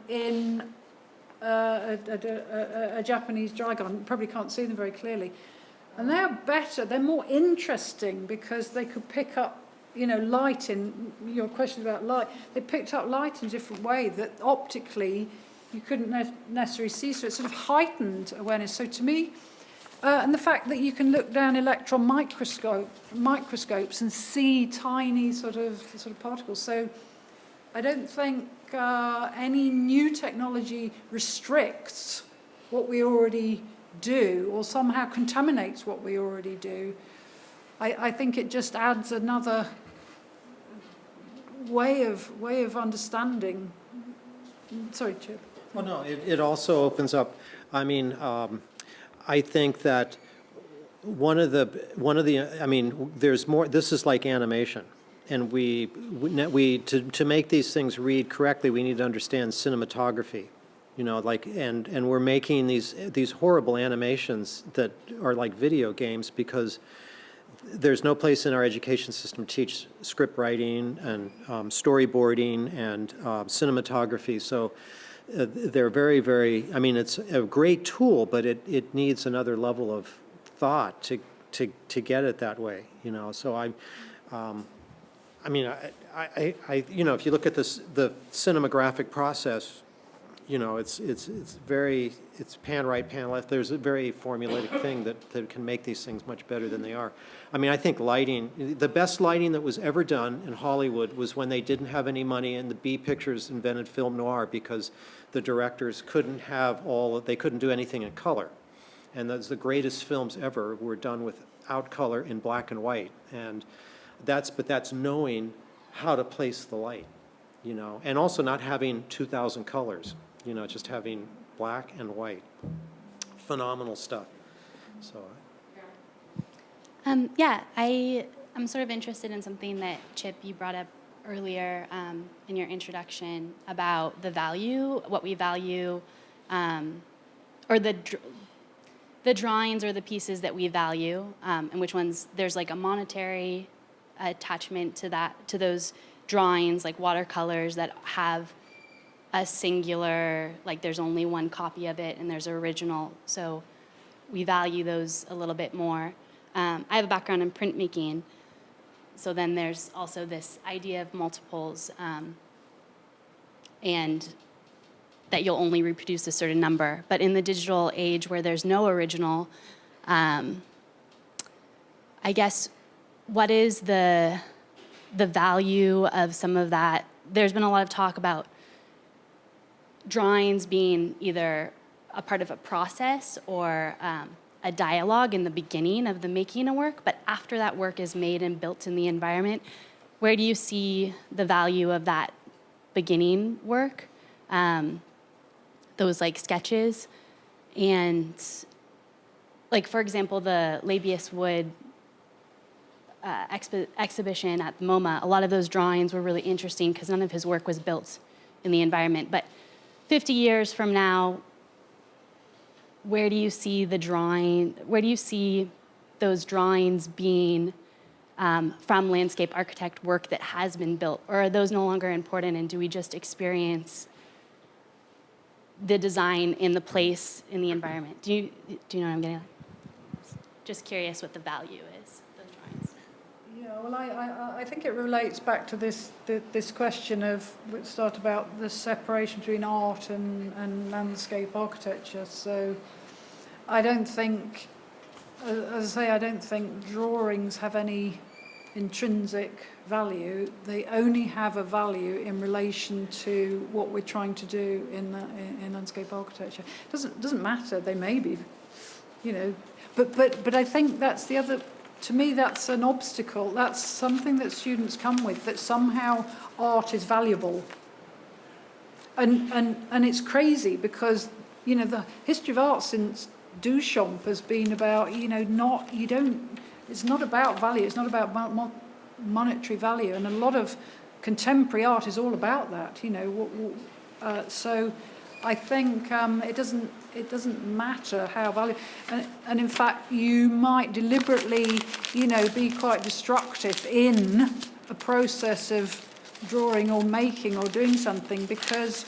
in a Japanese dry garden. You probably can't see them very clearly. And they're better, they're more interesting because they could pick up light in, your question about light, they picked up light in a different way that optically you couldn't necessarily see, so it sort of heightened awareness. So to me, and the fact that you can look down electron microscopes and see tiny sort of particles. So I don't think any new technology restricts what we already do or somehow contaminates what we already do. I think it just adds another way of understanding. Sorry, Chip. Well, no, it also opens up, I think that there's more, this is like animation. And to make these things read correctly, we need to understand cinematography. You know, like, and we're making these horrible animations that are like video games because there's no place in our education system to teach script writing and storyboarding and cinematography. So they're very, very, I mean, it's a great tool, but it needs another level of thought to get it that way, you know. So I mean, you know, if you look at this, the cinematographic process, you know, it's pan right, pan left. There's a very formulaic thing that can make these things much better than they are. I mean, I think lighting, the best lighting that was ever done in Hollywood was when they didn't have any money and the B Pictures invented film noir because the directors couldn't they couldn't do anything in color. And the greatest films ever were done without color in black and white. And that's knowing how to place the light, you know, and also not having 2,000 colors. You know, just having black and white. Phenomenal stuff. So. Yeah, I'm sort of interested in something that, Chip, you brought up earlier in your introduction about the value, what we value, or the drawings or the pieces that we value, and which ones there's like a monetary attachment to those drawings, like watercolors that have a singular, like there's only one copy of it and there's an original, so we value those a little bit more. I have a background in printmaking, so then there's also this idea of multiples, and that you'll only reproduce a certain number. But in the digital age where there's no original, I guess, what is the value of some of that? There's been a lot of talk about drawings being either a part of a process or a dialogue in the beginning of the making of work, but after that work is made and built in the environment, where do you see the value of that beginning work, those like sketches? And like, for example, the Labius Wood exhibition at the MoMA, a lot of those drawings were really interesting because none of his work was built in the environment. But 50 years from now, where do you see those drawings being from landscape architect work that has been built? Or are those no longer important, and do we just experience the design in the place, in the environment? Do you know what I'm getting at? Just curious what the value is of those drawings. Yeah, well, I think it relates back to this question of, we start about the separation between art and landscape architecture. So I don't think, as I say, I don't think drawings have any intrinsic value. They only have a value in relation to what we're trying to do in landscape architecture. Doesn't matter. They may be, you know, but I think that's the other. To me, that's an obstacle. That's something that students come with, that somehow art is valuable. And it's crazy because, you know, the history of art since Duchamp has been about, you know, it's not about value, it's not about monetary value. And a lot of contemporary art is all about that, you know. So I think it doesn't matter how valuable, and in fact you might deliberately, you know, be quite destructive in a process of drawing or making or doing something, because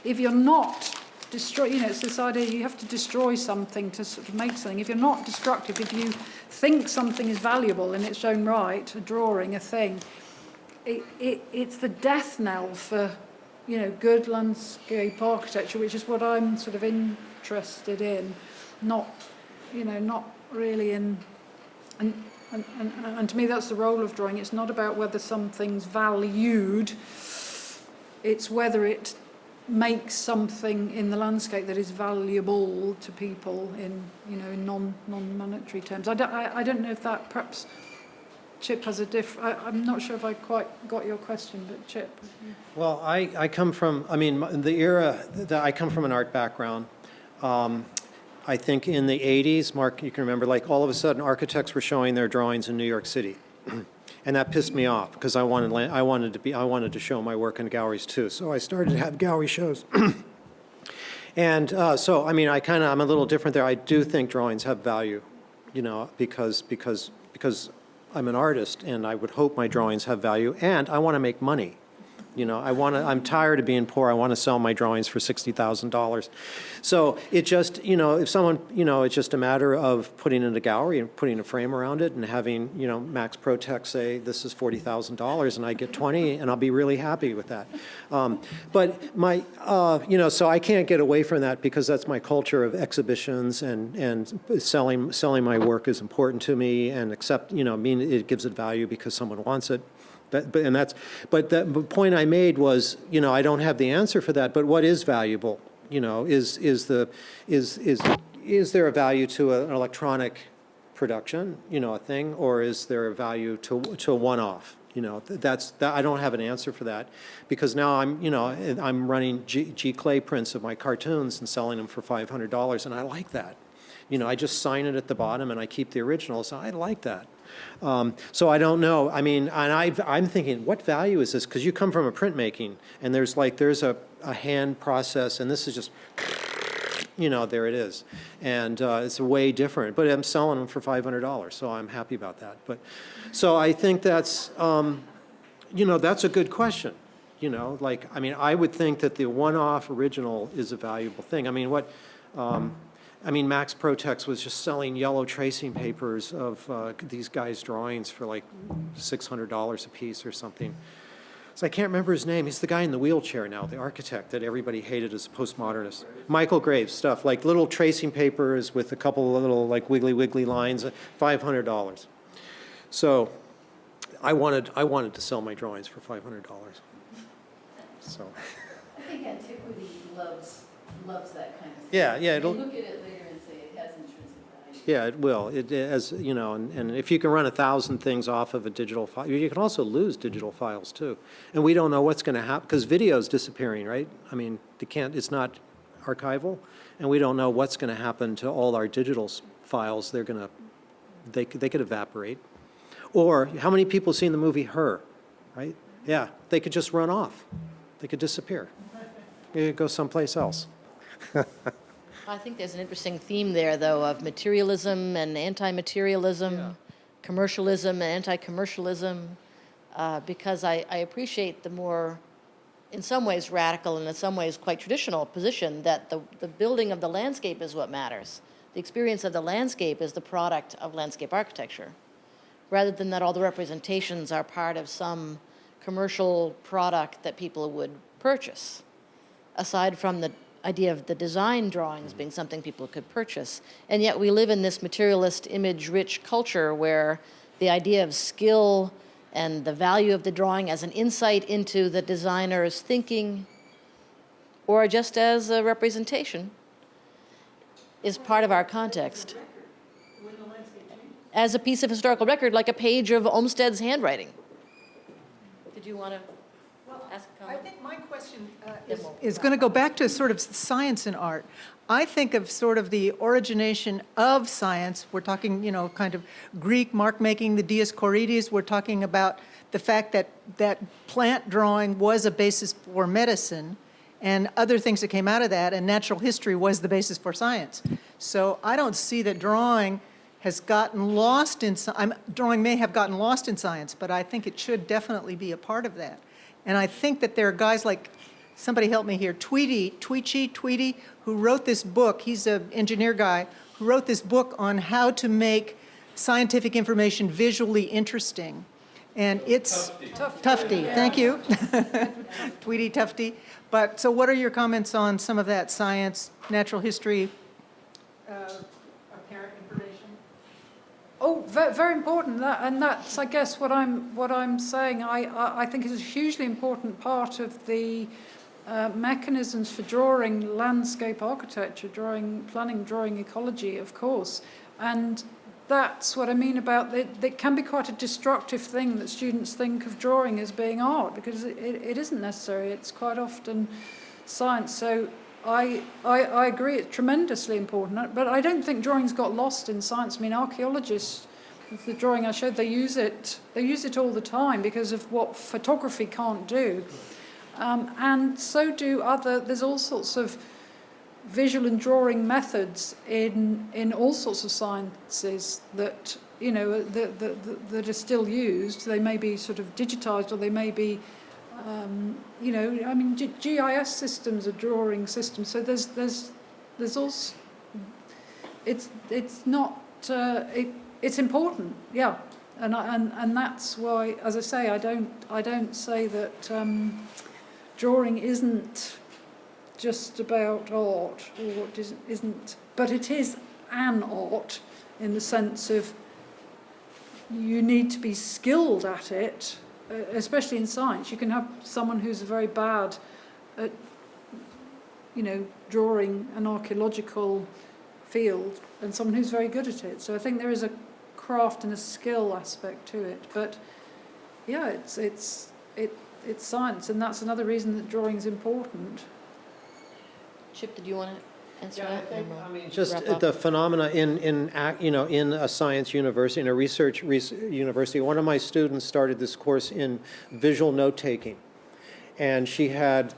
if you're not you know, it's this idea you have to destroy something to sort of make something. If you're not destructive, if you think something is valuable in its own right, a drawing, a thing, it's the death knell for, you know, good landscape architecture, which is what I'm sort of interested in, not really in, and to me that's the role of drawing. It's not about whether something's valued, it's whether it makes something in the landscape that is valuable to people in, you know, in non-monetary terms. I don't know if that perhaps Chip has a I'm not sure if I quite got your question, but Chip. Well, I come from, I mean, the era that I come from an art background. I think in the 80s, Mark, you can remember, like all of a sudden architects were showing their drawings in New York City. And that pissed me off because I wanted to show my work in galleries too. So I started to have gallery shows. And so, I mean, I'm a little different there. I do think drawings have value, you know, because I'm an artist, and I would hope my drawings have value, and I want to make money. You know, I'm tired of being poor. I want to sell my drawings for $60,000. So it just, you know, if someone, you know, it's just a matter of putting it in a gallery and putting a frame around it and having, you know, Max Protech say, this is $40,000 and I get 20, and I'll be really happy with that. But my, you know, so I can't get away from that because that's my culture of exhibitions, and selling my work is important to me, and accept, you know, I mean, it gives it value because someone wants it. But the point I made was, you know, I don't have the answer for that. But what is valuable? You know, is there a value to an electronic production? You know, a thing, or is there a value to a one-off? You know, I don't have an answer for that, because now I'm running G clay prints of my cartoons and selling them for $500, and I like that. You know, I just sign it at the bottom and I keep the original, so I like that. So I don't know. I mean, and I'm thinking, what value is this? Because you come from a printmaking, and there's a hand process, and this is just, you know, there it is. And it's way different. But I'm selling them for $500, so I'm happy about that. But so I think that's, you know, that's a good question. You know, like, I mean, I would think that the one-off original is a valuable thing. I mean, Max Protex was just selling yellow tracing papers of these guys' drawings for like $600 a piece or something. So I can't remember his name. He's the guy in the wheelchair now, the architect that everybody hated as a postmodernist. Michael Graves stuff, like little tracing papers with a couple of little like wiggly lines, $500. So I wanted to sell my drawings for $500. So. I think antiquity loves that kind of thing. Yeah. You'll look at it later and say it has intrinsic value. Yeah, it will. It as you know, and if you can run 1,000 things off of a digital file, you can also lose digital files too. And we don't know what's going to happen because video is disappearing, right? I mean, it's not archival, and we don't know what's going to happen to all our digital files. They could evaporate. Or how many people seen the movie Her, right? Yeah, they could just run off. They could disappear. They could go someplace else. I think there's an interesting theme there, though, of materialism and anti-materialism, commercialism and anti-commercialism, because I appreciate the more, in some ways, radical and in some ways quite traditional position that the building of the landscape is what matters. The experience of the landscape is the product of landscape architecture, rather than that all the representations are part of some commercial product that people would purchase, aside from the idea of the design drawings being something people could purchase. And yet we live in this materialist, image-rich culture where the idea of skill and the value of the drawing as an insight into the designer's thinking, or just as a representation, is part of our context. As a piece of historical record, like a page of Olmsted's handwriting. Did you want to ask a comment? I think my question is going to go back to sort of science and art. I think of sort of the origination of science. We're talking, you know, kind of Greek mark making, the Dioscorides. We're talking about the fact that plant drawing was a basis for medicine and other things that came out of that, and natural history was the basis for science. So I don't see that drawing has gotten lost in, drawing may have gotten lost in science, but I think it should definitely be a part of that. And I think that there are guys like, somebody help me here, Tweedy, who wrote this book. He's an engineer guy who wrote this book on how to make scientific information visually interesting. And it's Tufty, thank you. Tweedy, Tufty. But so what are your comments on some of that science, natural history, apparent information? Oh, very important, and that's, I guess, what I'm saying. I think is a hugely important part of the mechanisms for drawing landscape architecture, planning, drawing ecology, of course, and that's what I mean about it can be quite a destructive thing that students think of drawing as being art, because it isn't necessary. It's quite often science. So I agree, it's tremendously important, but I don't think drawing's got lost in science. I mean, archaeologists, with the drawing I showed, they use it all the time because of what photography can't do. And so do there's all sorts of visual and drawing methods in all sorts of sciences that, you know, that are still used. They may be sort of digitized, or they may be, you know, I mean, GIS systems are drawing systems. So there's also, it's not, it's important, yeah. And that's why, as I say, I don't say that drawing isn't just about art, or it isn't, but it is an art in the sense of you need to be skilled at it, especially in science. You can have someone who's very bad at, you know, drawing an archaeological field, and someone who's very good at it. So I think there is a craft and a skill aspect to it. But yeah, it's science, and that's another reason that drawing is important. Chip, did you want to answer Yeah, that? I think, And we'll I mean, just wrap up. the phenomena you know, in a science university, in a research university. One of my students started this course in visual note-taking, and she had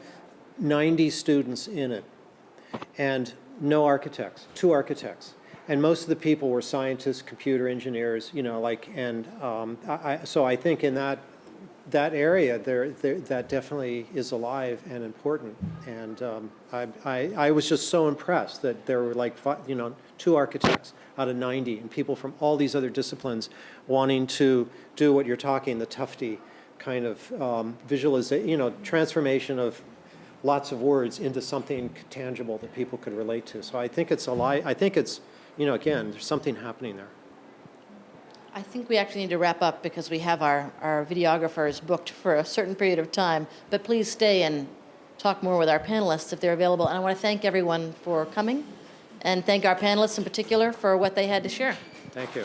90 students in it, and no architects, 2 architects. And most of the people were scientists, computer engineers, you know, like, and so I think in that area, that definitely is alive and important. And I was just so impressed that there were like, you know, 2 architects out of 90, and people from all these other disciplines wanting to do what you're talking, the Tufte kind of visualization, you know, transformation of lots of words into something tangible that people could relate to. So I think it's alive. I think it's, you know, again, there's something happening there. I think we actually need to wrap up because we have our videographers booked for a certain period of time. But please stay and talk more with our panelists if they're available. And I want to thank everyone for coming, and thank our panelists in particular for what they had to share. Thank you.